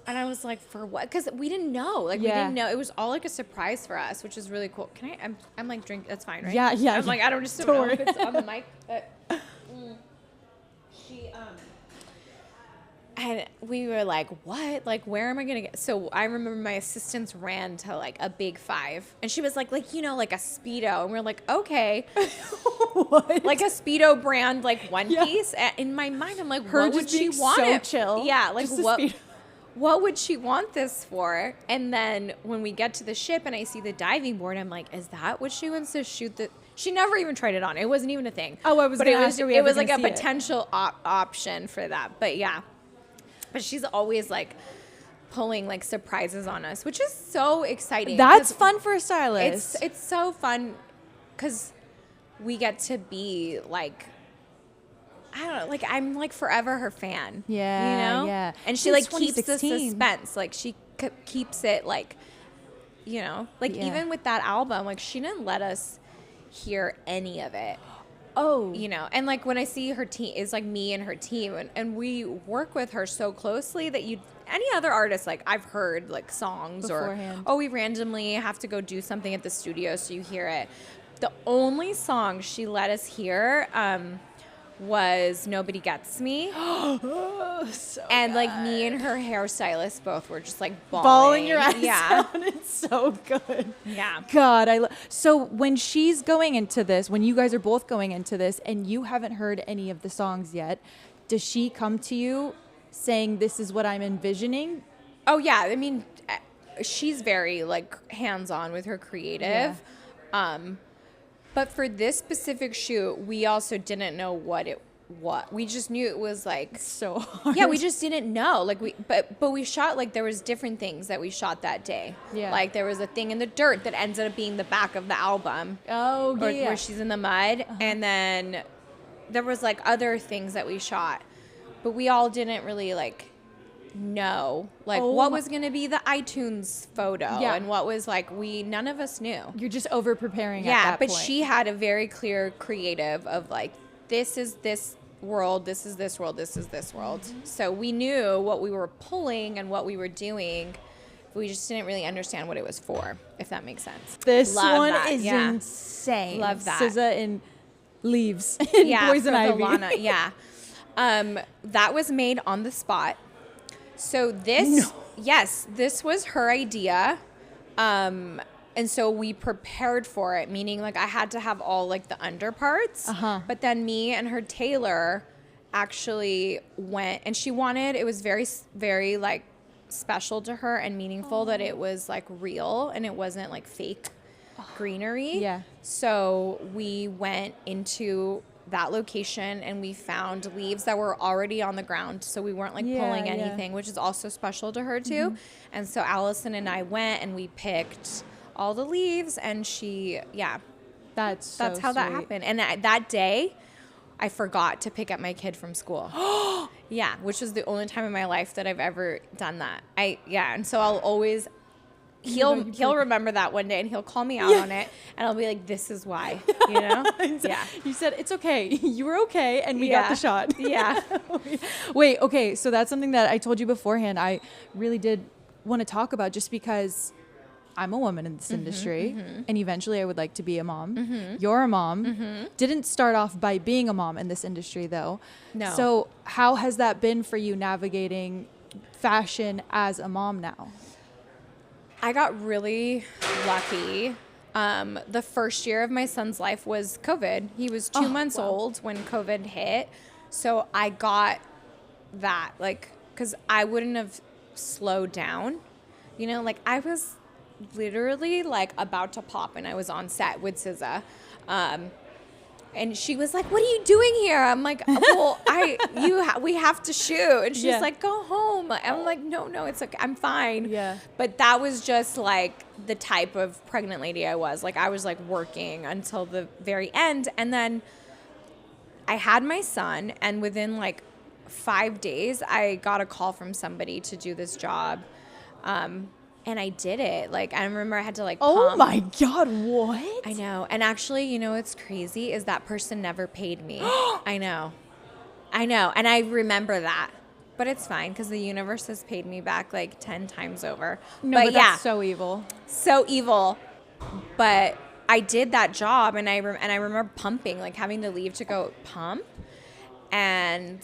And I was like, for what? Because we didn't know. Like, we didn't know. It was all like a surprise for us, which is really cool. Can I? I'm like, drink. That's fine, right? Yeah. I'm like, I don't just don't know if it's on the mic. But and we were like, what? Like, where am I gonna get? So I remember my assistants ran to like a Big 5, and she was like a Speedo, and we we're like, okay, What? like a Speedo brand, like one piece. And in my mind, I'm like, what would she want? So it? chill. Yeah, like Just a what? Speedo. What would she want this for? And then when we get to the ship and I see the diving board, I'm like, is that what she wants to shoot? She never even tried it on. It wasn't even a thing. Oh, I was going to ask her. It was like a potential option for that. But yeah. But she's always like pulling like surprises on us, which is so exciting. That's fun for a stylist. It's so fun because we get to be like, I don't know, like I'm like forever her fan. Yeah, you know. yeah. And she Since like keeps the 2016. suspense. Like she keeps it like, like Yeah. even with that album, like she didn't let us hear any of it. Oh, And like when I see her team, is like me and her team, and we work with her so closely that any other artist, like I've heard like songs Beforehand. or, we randomly have to go do something at the studio so you hear it. The only song she let us hear was Nobody Gets Me. so And like good. me and her hairstylist both were just like bawling your ass Yeah. out. It's so good. Yeah. God, so when she's going into this, when you guys are both going into this, and you haven't heard any of the songs yet, does she come to you saying, "This is what I'm envisioning"? Oh yeah, I mean, she's very like hands-on with her creative. But for this specific shoot, we also didn't know what we just knew it was like So hard. yeah, we just didn't know. Like but we shot, like there was different things that we shot that day. Yeah. Like there was a thing in the dirt that ended up being the back of the album. Oh, yeah. Where she's in the mud, and then there was like other things that we shot, but we all didn't really like know like what was going to be the iTunes photo and what was like none of us knew. You're just over preparing. Yeah, at that but point. she had a very clear creative of like, this is this world, this is this world, this is this world. So we knew what we were pulling and what we were doing. We just didn't really understand what it was for, if that makes sense. This Love one that, is yeah. insane. Love that. SZA in Leaves. In Poison for the Ivy. Lana, yeah. That was made on the spot. So this was her idea. And so we prepared for it, meaning like I had to have all like the underparts. But then me and her tailor actually went, and she wanted, it was very, very like special to her and meaningful that it was like real and it wasn't like fake greenery. Yeah. So we went into that location and we found leaves that were already on the ground, so we weren't like pulling anything, which is also special to her too. And so Allison and I went and we picked all the leaves, and that's how that happened. And that day I forgot to pick up my kid from school. Yeah, which was the only time in my life that I've ever done that. And so I'll always he'll remember that one day and he'll call me out on it, and I'll be like, this is why, Yeah. You said it's okay. You were okay, and we got the shot. Yeah. Wait, okay, so that's something that I told you beforehand. I really did want to talk about, just because I'm a woman in this industry, and eventually I would like to be a mom. You're a mom. Didn't start off by being a mom in this industry, though. No. So how has that been for you, navigating fashion as a mom now? I got really lucky. The first year of my son's life was COVID. He was 2 months old when COVID hit. So I got that, like, because I wouldn't have slowed down. Like I was literally like about to pop, and I was on set with SZA. And she was like, "What are you doing here?" I'm like, "Well, we have to shoot." And she's like, "Go home." I'm like, "No, it's okay. I'm fine." Yeah. But that was just like the type of pregnant lady I was. Like I was like working until the very end, and then I had my son, and within like 5 days, I got a call from somebody to do this job. And I did it. Like, I remember I had to like Oh pump. my God, what? I know. And actually, what's crazy is that person never paid me. I know. And I remember that. But it's fine, because the universe has paid me back like 10 times over. No, but that's so evil. So evil. But I did that job, and I remember pumping, like having to leave to go pump, and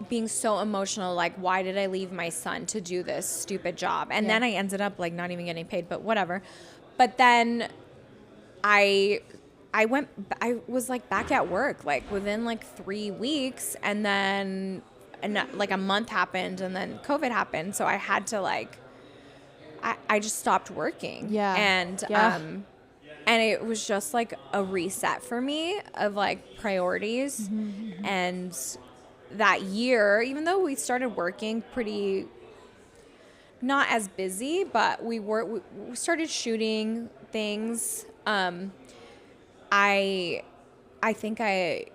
being so emotional, like, why did I leave my son to do this stupid job? And then I ended up like not even getting paid, but whatever. But then I was like back at work like within like 3 weeks, and then like a month happened, and then COVID happened, so I had to like I just stopped working. And it was just like a reset for me of like priorities. And that year, even though we started working pretty not as busy, but we started shooting things. I think I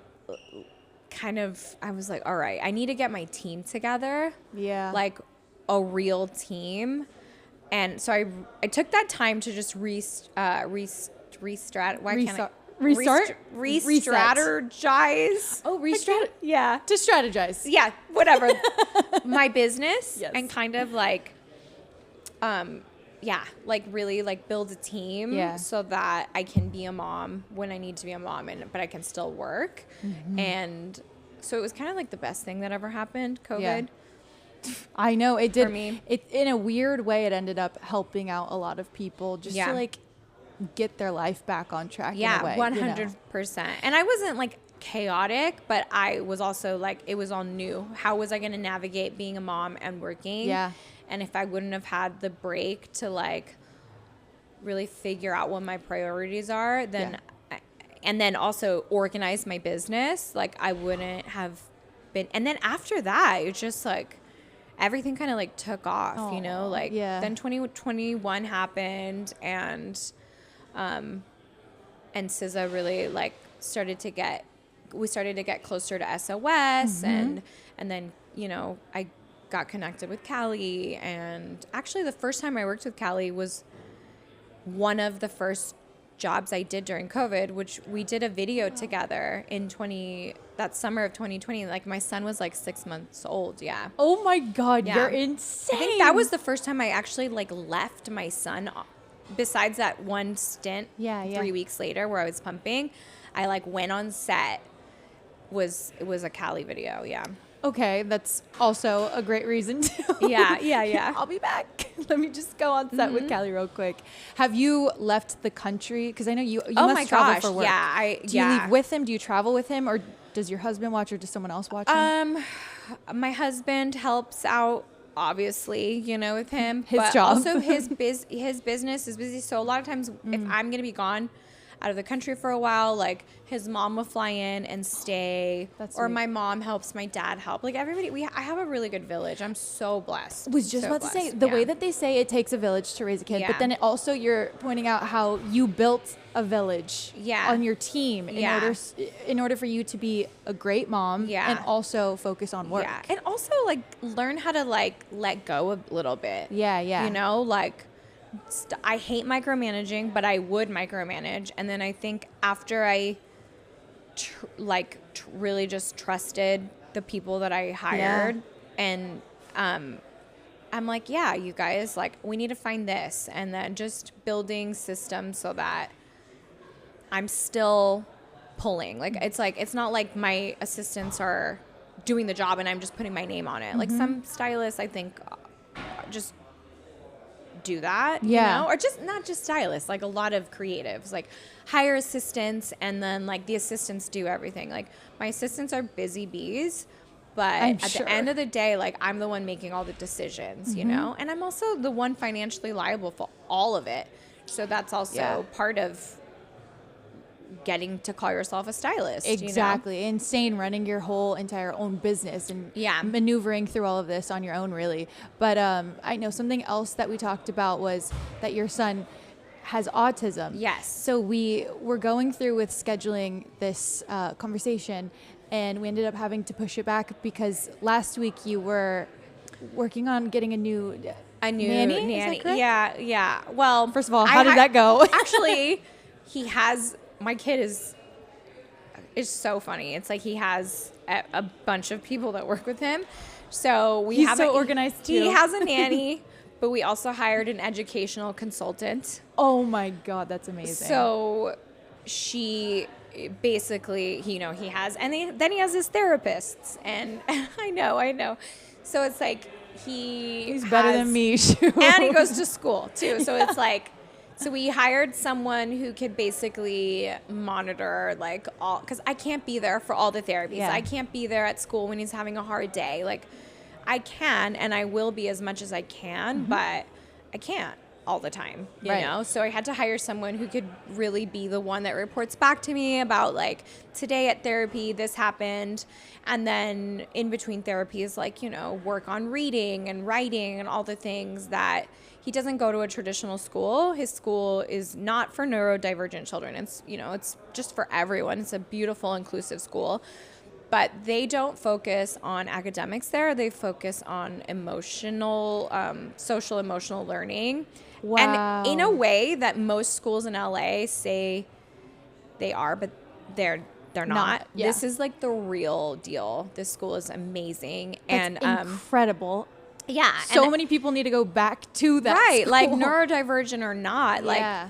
I was like, all right, I need to get my team together. Yeah. Like a real team. And so I took that time to just re-strategize. Oh, Yeah. To strategize. Yeah, whatever. My business. Yes. And kind of like, like really like build a team. Yeah. So that I can be a mom when I need to be a mom, but I can still work. And so it was kind of like the best thing that ever happened, COVID. Yeah. I know it did. For me. It in a weird way, it ended up helping out a lot of people just to like get their life back on track. Yeah, in a way, 100%. And I wasn't like chaotic, but I was also like, it was all new. How was I going to navigate being a mom and working? Yeah. And if I wouldn't have had the break to like really figure out what my priorities are, then and then also organize my business, like I wouldn't have been. And then after that, it's just like everything kind of like took off, you know, like then 2021 happened, and SZA really like we started to get closer to SOS, and then, you know, I got connected with Kali, and actually the first time I worked with Kali was one of the first jobs I did during COVID, which we did a video together in that summer of 2020. Like my son was like 6 months old. Yeah. Oh my God, you're insane. I think that was the first time I actually like left my son, besides that one stint 3 weeks later where I was pumping. I like went on set. It was a Kali video. Yeah. Okay, that's also a great reason to. Yeah. I'll be back. Let me just go on set with Kali real quick. Have you left the country? Because I know you must travel for work. Yeah, Do you leave with him? Do you travel with him, or does your husband watch, or does someone else watch him? My husband helps out, obviously, you know, with him. His job. Also his business is busy. So a lot of times, if I'm gonna be gone out of the country for a while, like his mom will fly in and stay, or my mom helps, my dad help, like everybody. I have a really good village. I'm so blessed. Was just about to say the way that they say it takes a village to raise a kid, but then you're pointing out how you built a village on your team in order for you to be a great mom and also focus on work. And also like learn how to like let go a little bit. You know, like I hate micromanaging, but I would micromanage. And then I think after I really just trusted the people that I hired, and I'm like, yeah, you guys, like, we need to find this, and then just building systems so that I'm still pulling. Like, it's not like my assistants are doing the job and I'm just putting my name on it. Like some stylists, I think, just do that, you know, or just not just stylists, like a lot of creatives like hire assistants, and then like the assistants do everything. Like my assistants are busy bees, but the end of the day, like I'm the one making all the decisions, you know, and I'm also the one financially liable for all of it. So that's also part of getting to call yourself a stylist. Exactly. You know? Insane, running your whole entire own business and maneuvering through all of this on your own, really. But I know something else that we talked about was that your son has autism. Yes. So we were going through with scheduling this conversation, and we ended up having to push it back because last week you were working on getting a new nanny. Is that correct? Yeah. Well, first of all, how did that go? Actually, my kid is so funny. It's like he has a bunch of people that work with him. So he's so organized too. He has a nanny, but we also hired an educational consultant. Oh my God, that's amazing. So she basically, you know, he has, and then he has his therapists, and I know. So it's like he's better than me, and he goes to school too. So it's like. So we hired someone who could basically monitor like all, because I can't be there for all the therapies. Yeah. I can't be there at school when he's having a hard day. Like I can, and I will be as much as I can, but I can't all the time, you know? So I had to hire someone who could really be the one that reports back to me about like, today at therapy, this happened. And then in between therapies, like, you know, work on reading and writing and all the things that he doesn't go to a traditional school. His school is not for neurodivergent children. It's, you know, it's just for everyone. It's a beautiful, inclusive school. But they don't focus on academics there. They focus on emotional, social emotional learning. Wow. And in a way that most schools in LA say they are, but they're not. Yeah. This is like the real deal. This school is amazing. That's and incredible. yeah. So many people need to go back to that right. school. Like neurodivergent or not. Like Yeah.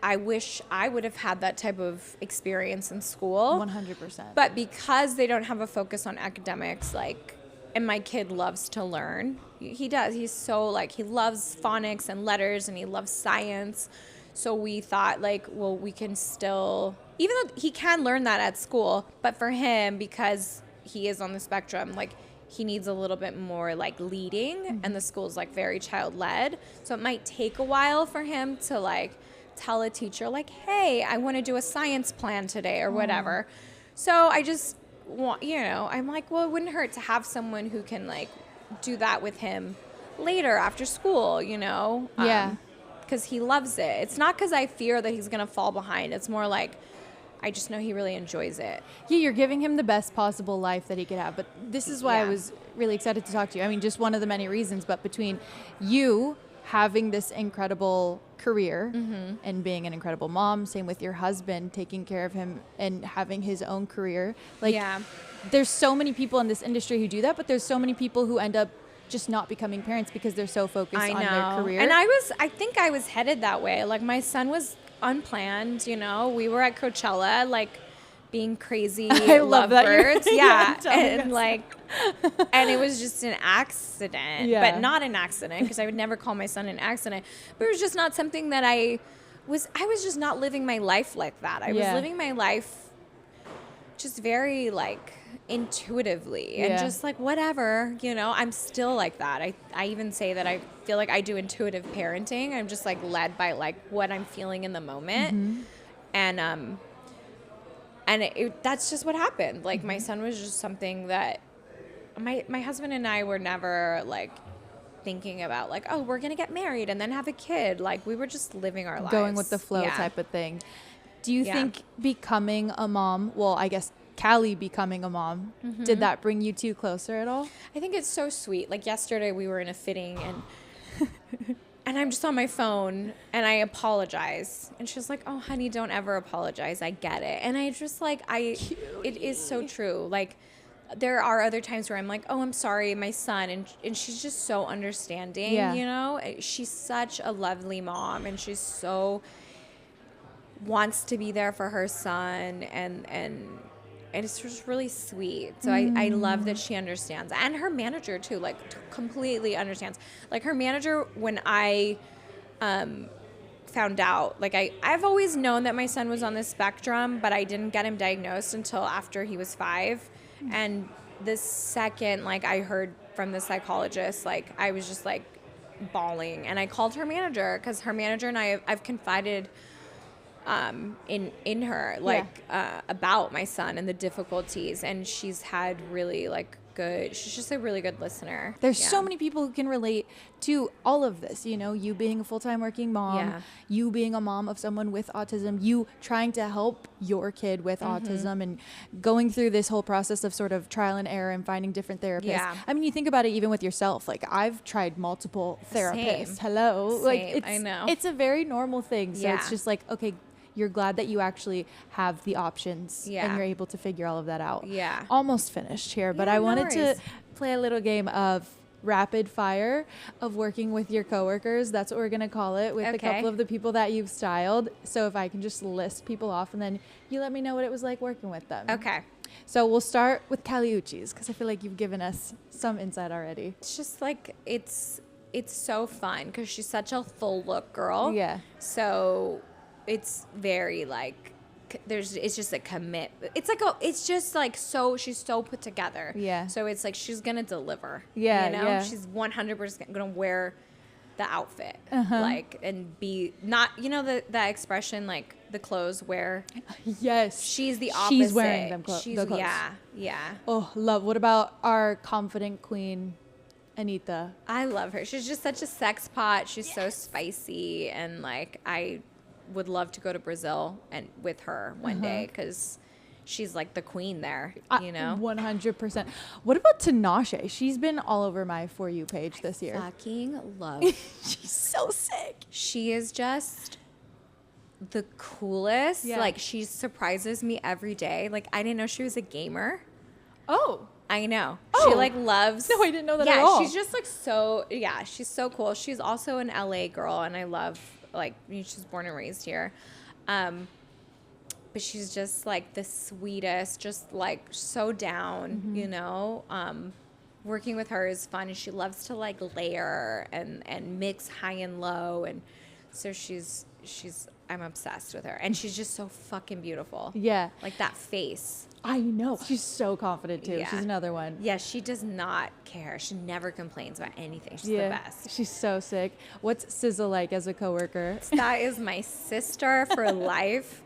I wish I would have had that type of experience in school. 100%. But because they don't have a focus on academics, like, and my kid loves to learn. He does. He's so, like, he loves phonics and letters and he loves science. So we thought, like, well, we can still, even though he can learn that at school, but for him, because he is on the spectrum, like, he needs a little bit more, like, leading, and the school's, like, very child-led. So it might take a while for him to, like, tell a teacher, like, hey, I want to do a science plan today or whatever. So I just want, I'm like, well, it wouldn't hurt to have someone who can, like, do that with him later after school, Yeah. because he loves it. It's not because I fear that he's going to fall behind. It's more like I just know he really enjoys it. Yeah, you're giving him the best possible life that he could have. But this is why I was really excited to talk to you. I mean, just one of the many reasons, but between you having this incredible career and being an incredible mom, same with your husband, taking care of him and having his own career. Like, there's so many people in this industry who do that, but there's so many people who end up just not becoming parents because they're so focused on their career. And I think I was headed that way. Like, my son was unplanned, we were at Coachella, like, being crazy I love lovebirds. That yeah. and and it was just an accident, but not an accident, because I would never call my son an accident, but it was just not something that I was just not living my life like that. I was living my life just very, like, intuitively and just like whatever, I'm still like that. I even say that I feel like I do intuitive parenting. I'm just, like, led by, like, what I'm feeling in the moment. And that's just what happened. Like, my son was just something that my husband and I were never, like, thinking about, like, oh, we're gonna get married and then have a kid. Like, we were just living our lives, going with the flow type of thing. Do you think becoming a mom, well, I guess Kali becoming a mom, did that bring you two closer at all? I think it's so sweet. Like, yesterday we were in a fitting and I'm just on my phone and I apologize. And she's like, oh, honey, don't ever apologize. I get it. And I just, like, it is so true. Like, there are other times where I'm like, oh, I'm sorry, my son. And she's just so understanding, She's such a lovely mom, and she's so wants to be there for her son. And it's just really sweet. So I love that she understands. And her manager, too, like, completely understands. Like, her manager, when I found out, like, I've always known that my son was on the spectrum, but I didn't get him diagnosed until after he was 5. And the second, like, I heard from the psychologist, like, I was just, like, bawling. And I called her manager, because her manager and I've confided in her, like, about my son and the difficulties, and she's had really, like, she's just a really good listener. There's so many people who can relate to all of this, you being a full-time working mom, you being a mom of someone with autism, you trying to help your kid with autism, and going through this whole process of sort of trial and error and finding different therapists. I mean, you think about it even with yourself. Like, I've tried multiple therapists. Like, I know. It's a very normal thing. So it's just like, okay, you're glad that you actually have the options and you're able to figure all of that out. Almost finished here, but I wanted to play a little game of rapid fire of working with your coworkers. That's what we're going to call it, with a couple of the people that you've styled. So if I can just list people off, and then you let me know what it was like working with them. Okay. So we'll start with Kali Uchis, because I feel like you've given us some insight already. It's just, like, it's so fun, because she's such a full look girl. Yeah. So it's very, like, it's just a commit. It's just, like, so she's so put together. Yeah. So it's like she's gonna deliver. Yeah. She's 100% gonna wear the outfit, like, and be not, that expression, like, the clothes where. Yes. She's the opposite. She's wearing them clothes. Yeah. Oh, love. What about our confident queen, Anitta? I love her. She's just such a sex pot. She's so spicy, and, like, I would love to go to Brazil and with her one day, because she's like the queen there, you know? 100%. What about Tinashe? She's been all over my For You page this year. Fucking love. She's so sick. She is just the coolest. Yeah. Like, she surprises me every day. Like, I didn't know she was a gamer. Oh. I know. Oh. She like loves. No, I didn't know that at all. Yeah, she's just like so. Yeah, she's so cool. She's also an LA girl, and I love like she's born and raised here. But she's just like the sweetest, just like so down, you know. Working with her is fun, and she loves to like layer and mix high and low, and so she's I'm obsessed with her, and she's just so fucking beautiful. Yeah, like that face. I know. She's so confident too. Yeah. She's another one. Yeah, she does not care. She never complains about anything. She's the best. She's so sick. What's SZA like as a coworker? That is my sister for life.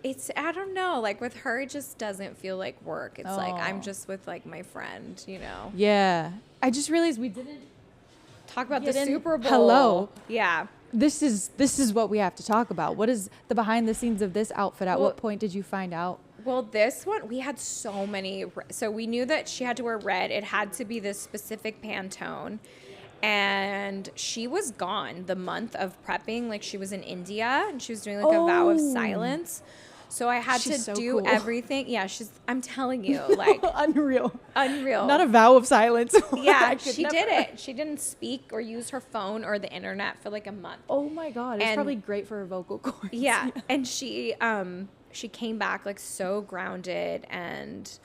It's, I don't know, like with her, it just doesn't feel like work. It's like I'm just with like my friend, you know? Yeah. I just realized we didn't talk about the Super Bowl. Hello. Yeah. This is what we have to talk about. What is the behind the scenes of this outfit? At what point did you find out? Well, this one, we had so many. So we knew that she had to wear red. It had to be this specific Pantone. And she was gone the month of prepping. Like, she was in India, and she was doing like a vow of silence. So I had to do everything. Yeah, I'm telling you, like unreal. Not a vow of silence. Yeah, she did it. She didn't speak or use her phone or the internet for like a month. Oh my God, it's probably great for her vocal cords. Yeah, and she came back like so grounded, and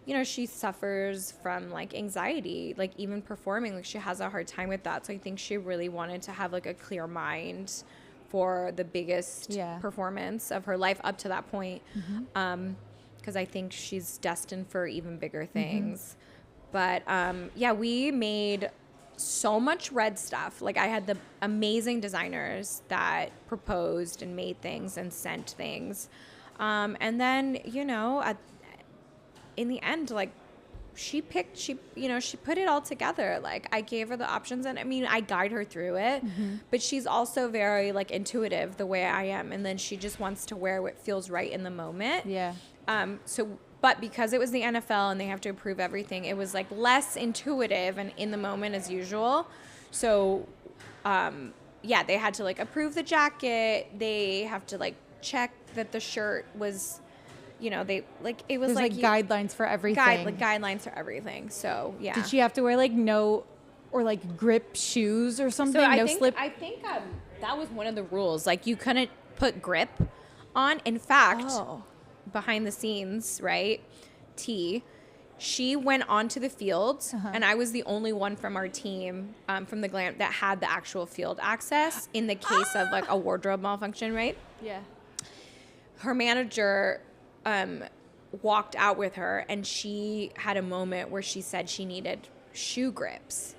you know, she suffers from like anxiety, like even performing, like she has a hard time with that. So I think she really wanted to have like a clear mind for the biggest performance of her life up to that point. Because I think she's destined for even bigger things. But yeah, we made so much red stuff. Like, I had the amazing designers that proposed and made things and sent things. And then, you know, in the end, like, she put it all together. Like, I gave her the options, and I mean, I guide her through it, but she's also very like intuitive the way I am. And then she just wants to wear what feels right in the moment. Yeah. But because it was the NFL and they have to approve everything, it was like less intuitive and in the moment as usual. So, yeah, they had to like approve the jacket. They have to like check that the shirt was, you know, they like, it was like guidelines for everything. Guidelines for everything. So yeah. Did she have to wear like grip shoes or something? So I think that was one of the rules. Like, you couldn't put grip on. In fact, behind the scenes, right? She went onto the field, and I was the only one from our team, from the glam, that had the actual field access in the case of like a wardrobe malfunction, right? Yeah. Her manager walked out with her, and she had a moment where she said she needed shoe grips.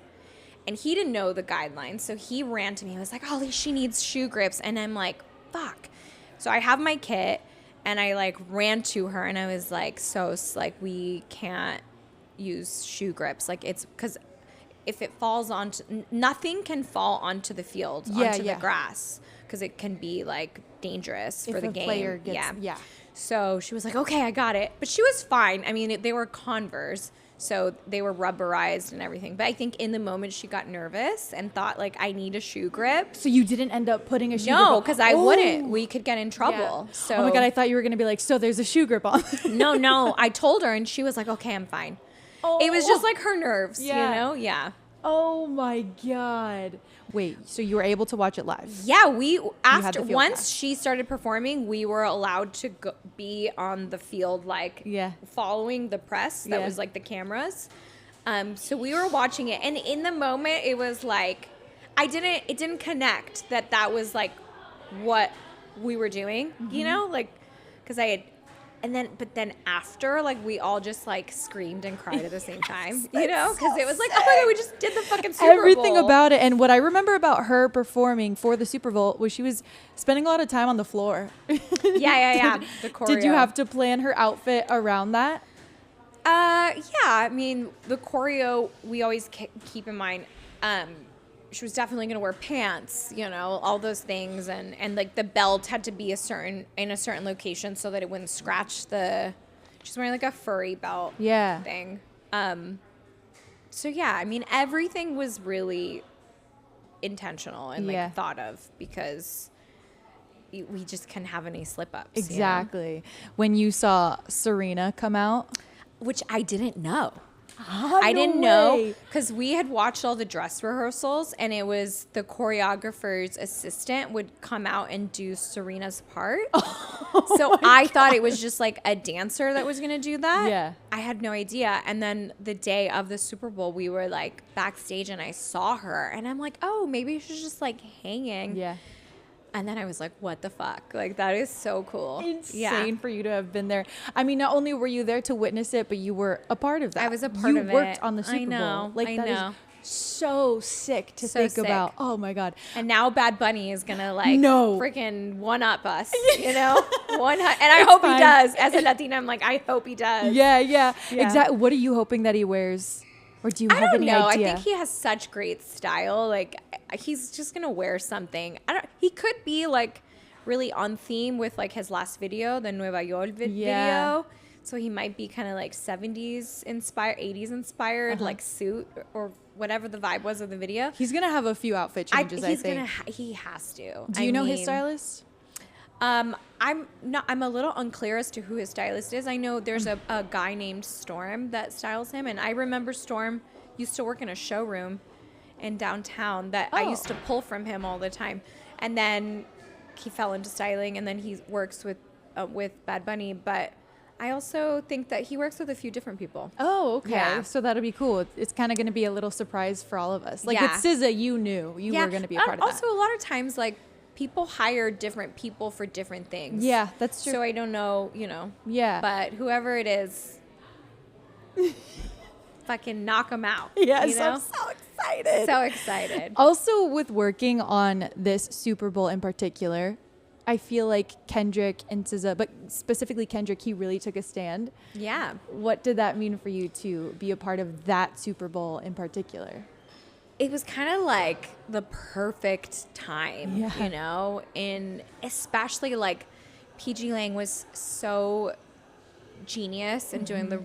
And he didn't know the guidelines, so he ran to me. He was like, Ollie, she needs shoe grips. And I'm like, fuck. So I have my kit, and I like ran to her, and I was like, like, we can't use shoe grips. Like, it's because if it falls onto, nothing can fall onto the field, onto the grass, because it can be like dangerous for the game. Player gets, yeah. So she was like, okay, I got it. But she was fine. I mean, they were Converse, so they were rubberized and everything. But I think in the moment she got nervous and thought, like, I need a shoe grip. So you didn't end up putting a shoe grip on? No, because I wouldn't. We could get in trouble. Yeah. So, oh my God, I thought you were going to be like, so there's a shoe grip on. No. I told her, and she was like, okay, I'm fine. It was just like her nerves, you know? Yeah. Oh my God. Wait, so you were able to watch it live? Yeah, once she started performing, we were allowed to be on the field, like following the press that was like the cameras. So we were watching it, and in the moment, it was like, it didn't connect that was like what we were doing, you know, like, because I had. But then after, like, we all just like screamed and cried at the same time, you know, because it was like, oh my God, we just did the fucking Super Bowl. Everything about it. And what I remember about her performing for the Super Bowl was she was spending a lot of time on the floor. Yeah. The choreo. Did you have to plan her outfit around that? Yeah. I mean, the choreo, we always keep in mind, she was definitely going to wear pants, you know, all those things. And like the belt had to be in a certain location so that it wouldn't scratch she's wearing like a furry belt thing. So yeah, I mean, everything was really intentional and like thought of, because we just can't have any slip ups. Exactly. You know? When you saw Serena come out, which I didn't know. I didn't know, because we had watched all the dress rehearsals, and it was the choreographer's assistant would come out and do Serena's part. So I thought it was just like a dancer that was going to do that. Yeah. I had no idea. And then the day of the Super Bowl, we were like backstage and I saw her and I'm like, oh, maybe she's just like hanging. Yeah. And then I was like, what the fuck? Like, that is so cool. Insane for you to have been there. I mean, not only were you there to witness it, but you were a part of that. I was a part of it. You worked on the Super I know. Bowl. Like, I that know. is so sick to think about. Oh, my God. And now Bad Bunny is going to, like, freaking one-up us, you know? And I hope he does. As a Latina, I'm like, I hope he does. Yeah. Exactly. What are you hoping that he wears? Or do you have any idea? I think he has such great style. Like, he's just going to wear something. He could be, like, really on theme with like his last video, the Nueva York video. So he might be kind of like 70s inspired, 80s inspired, like suit or whatever the vibe was of the video. He's going to have a few outfit changes, I think. He has to. Do you know his stylist? I'm a little unclear as to who his stylist is. I know there's a guy named Storm that styles him. And I remember Storm used to work in a showroom in downtown that I used to pull from him all the time. And then he fell into styling, and then he works with Bad Bunny. But I also think that he works with a few different people. Oh, okay. Yeah. So that'll be cool. It's kind of going to be a little surprise for all of us. Like with SZA, you knew you were going to be a part of that. Also, a lot of times, like, people hire different people for different things. Yeah, that's true. So I don't know, you know. Yeah. But whoever it is, fucking knock them out. Yes, you know? I'm so excited. So excited. Also, with working on this Super Bowl in particular, I feel like Kendrick and SZA, but specifically Kendrick, he really took a stand. Yeah. What did that mean for you to be a part of that Super Bowl in particular? It was kind of like the perfect time, you know, and especially like PG Lang was so genius in doing the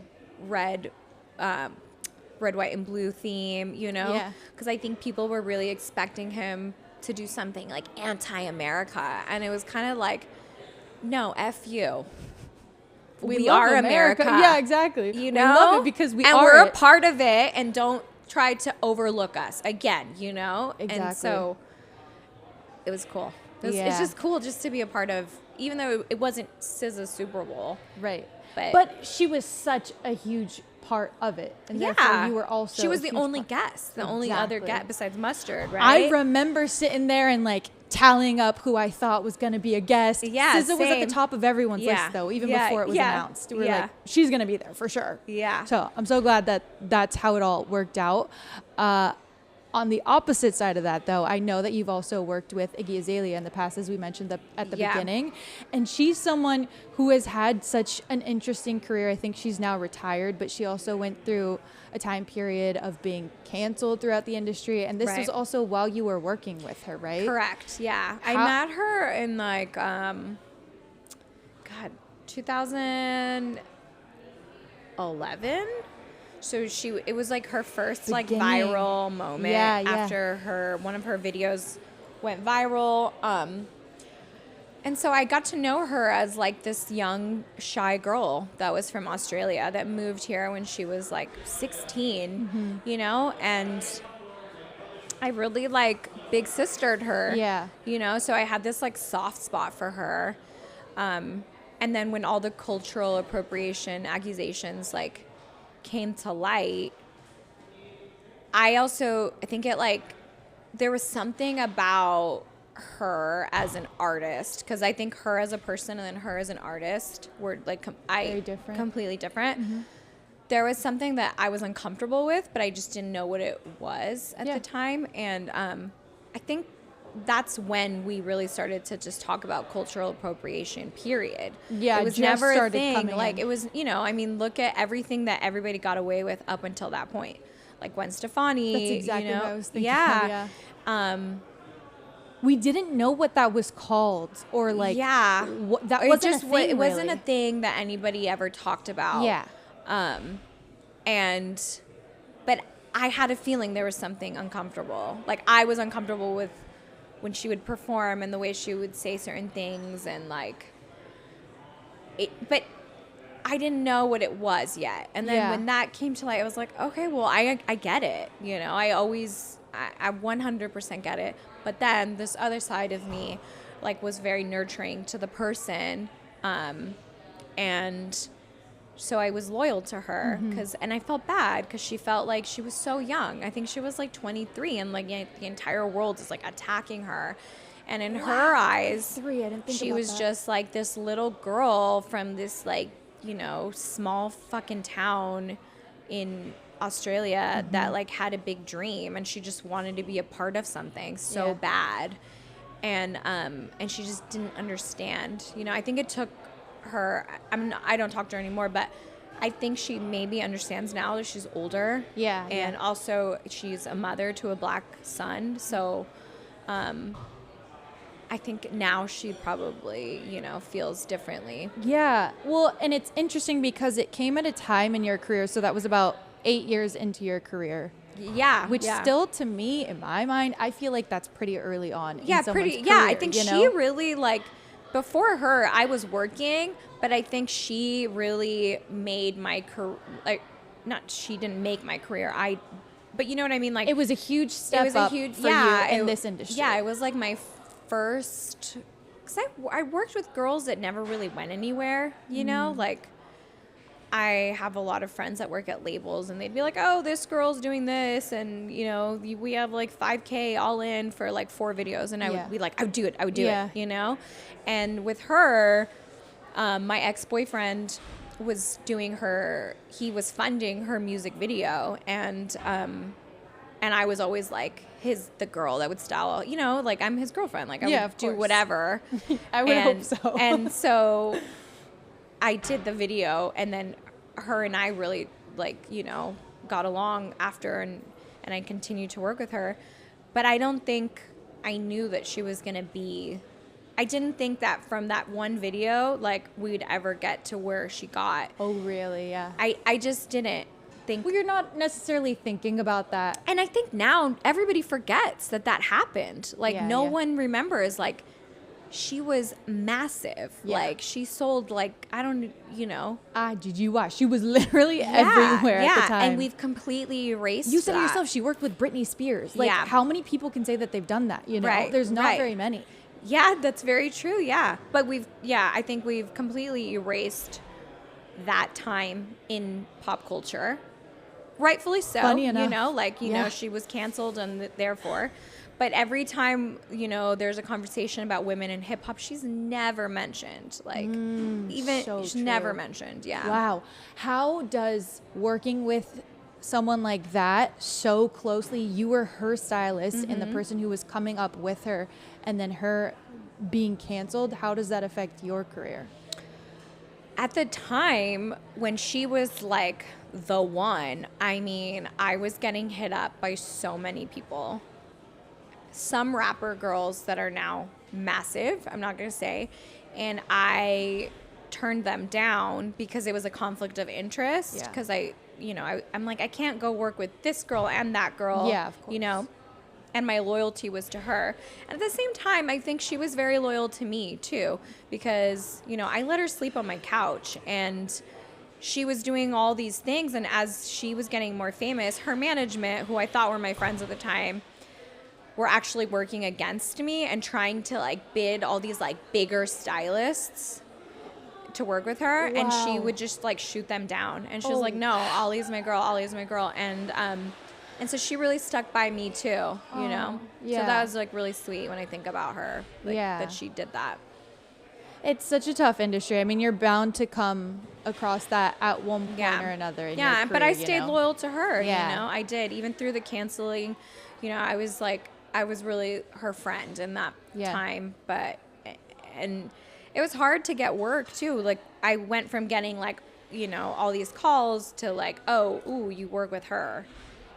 red, white, and blue theme, you know? Yeah. Because I think people were really expecting him to do something like anti-America. And it was kind of like, no, F you. We are America. Yeah, exactly. You know? We love it because we are. And we're it. a part of it, and don't try to overlook us again, you know? Exactly. And so it was cool. It's just cool just to be a part of, even though it wasn't SZA's Super Bowl. Right. But she was such a huge part of it. And therefore you were also she was the only guest, the only other guest besides Mustard, right? I remember sitting there and like tallying up who I thought was going to be a guest. Yeah, SZA was at the top of everyone's list though, even before it was announced. We were like, she's going to be there for sure. Yeah. So I'm so glad that that's how it all worked out. On the opposite side of that, though, I know that you've also worked with Iggy Azalea in the past, as we mentioned at the beginning. And she's someone who has had such an interesting career. I think she's now retired, but she also went through a time period of being canceled throughout the industry. And this was also while you were working with her, right? Correct. Yeah. I met her in like, 2011. So it was like her first like viral moment after one of her videos went viral. And so I got to know her as like this young, shy girl that was from Australia that moved here when she was like 16, you know, and I really like big sistered her, you know, so I had this like soft spot for her. And then when all the cultural appropriation accusations like came to light, I think it like there was something about her as an artist, because I think her as a person and then her as an artist were like very different. Completely different. There was something that I was uncomfortable with, but I just didn't know what it was at the time. And I think that's when we really started to just talk about cultural appropriation, period. Yeah, it was never a thing. Like it was, you know, I mean, look at everything that everybody got away with up until that point. Like Gwen Stefani. That's exactly you know? what I was thinking. Yeah. we didn't know what that was called, or like, yeah, that wasn't a thing, it wasn't really. a thing that anybody ever talked about. Yeah. But I had a feeling there was something uncomfortable. Like, I was uncomfortable with when she would perform and the way she would say certain things, and like but I didn't know what it was yet. And then when that came to light, I was like, okay, well, I get it. You know, I 100% get it. But then this other side of me, like, was very nurturing to the person. And so I was loyal to her, and I felt bad because she felt like she was so young. I think she was like 23, and like the entire world is like attacking her. And in her eyes, she was just like this little girl from this, like, you know, small fucking town in Australia that like had a big dream, and she just wanted to be a part of something so bad. And she just didn't understand. You know, I think it took her, I don't talk to her anymore, but I think she maybe understands now that she's older. Yeah. And also she's a mother to a black son. So I think now she probably, you know, feels differently. Yeah. Well, and it's interesting because it came at a time in your career. So that was about 8 years into your career. Yeah. Which still, to me, in my mind, I feel like that's pretty early on. Yeah, in someone's pretty. career, Yeah, I think you she know? really, like, before her, I was working, but I think she really made my career, like, not, she didn't make my career. But you know what I mean? Like, It was a huge step it was up a huge, for you in this industry. Yeah, it was like my first, because I worked with girls that never really went anywhere, you know? Like, I have a lot of friends that work at labels, and they'd be like, oh, this girl's doing this, and, you know, we have like 5K all in for like 4 videos, and I would be like, I would do it, you know? And with her, my ex-boyfriend was doing he was funding her music video, and I was always like the girl that would style, you know, like, I'm his girlfriend, like, I would do whatever. I would hope so. And so I did the video, and then her and I really, like, you know, got along after, and I continued to work with her. But I don't think I knew that she was going to be, I didn't think that from that one video, like, we'd ever get to where she got. Oh, really? Yeah. I just didn't think. Well, you're not necessarily thinking about that. And I think now everybody forgets that happened. Like, no one remembers, like, she was massive. Yeah. Like, she sold, like, I don't, you know. Did you watch? She was literally everywhere at the time. And we've completely erased You said that. yourself she worked with Britney Spears. Like, how many people can say that they've done that, you know? Right. There's not very many. Yeah, that's very true, yeah. But I think we've completely erased that time in pop culture. Rightfully so. Funny enough. You know, like, you know, she was canceled, and therefore. But every time, you know, there's a conversation about women in hip hop, she's never mentioned. Like, she's never mentioned. Yeah. Wow. How does working with someone like that so closely, you were her stylist and the person who was coming up with her, and then her being canceled, how does that affect your career? At the time when she was like the one, I mean, I was getting hit up by so many people. Some rapper girls that are now massive, I'm not going to say, and I turned them down because it was a conflict of interest, because I'm like, I can't go work with this girl and that girl, of course. You know, and my loyalty was to her. And at the same time, I think she was very loyal to me too, because, you know, I let her sleep on my couch, and she was doing all these things, and as she was getting more famous, her management, who I thought were my friends at the time, were actually working against me and trying to, like, bid all these, like, bigger stylists to work with her. Wow. And she would just, like, shoot them down. And she was like, no, Ollie's my girl, Ollie's my girl. And so she really stuck by me too, you know? Yeah. So that was, like, really sweet when I think about her, like, that she did that. It's such a tough industry. I mean, you're bound to come across that at one point or another in your career, but I stayed loyal to her, you know? I did. Even through the canceling, you know, I was really her friend in that time, and it was hard to get work too. Like, I went from getting, like, you know, all these calls to, like, you work with her,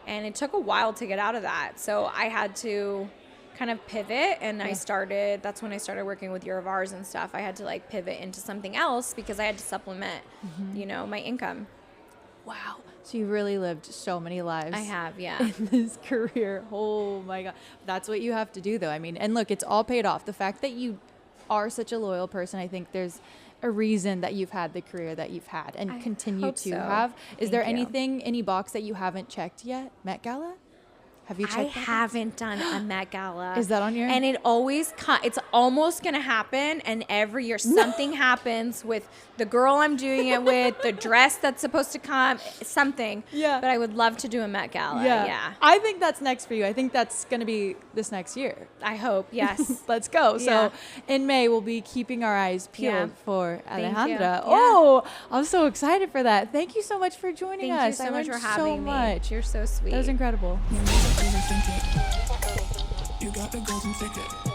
And it took a while to get out of that. So I had to kind of pivot, and that's when I started working with Your of Ours and stuff. I had to like pivot into something else because I had to supplement, you know, my income. Wow. So you really lived so many lives. I have, yeah. In this career. Oh my God. That's what you have to do though. I mean, and look, it's all paid off. The fact that you are such a loyal person, I think there's a reason that you've had the career that you've had and continue to have. Is there anything, any box that you haven't checked yet? Met Gala? Have you checked I haven't done a Met Gala. Is that on your? And it always it's almost gonna happen, and every year something happens with the girl I'm doing it with, the dress that's supposed to come, something. Yeah. But I would love to do a Met Gala. Yeah. I think that's next for you. I think that's gonna be this next year. I hope. Yes. Let's go. Yeah. So in May we'll be keeping our eyes peeled for Alejandra. Yeah. Oh, I'm so excited for that. Thank you so much for joining us. Thank you so much for having me. You're so sweet. That was incredible. You got the golden ticket.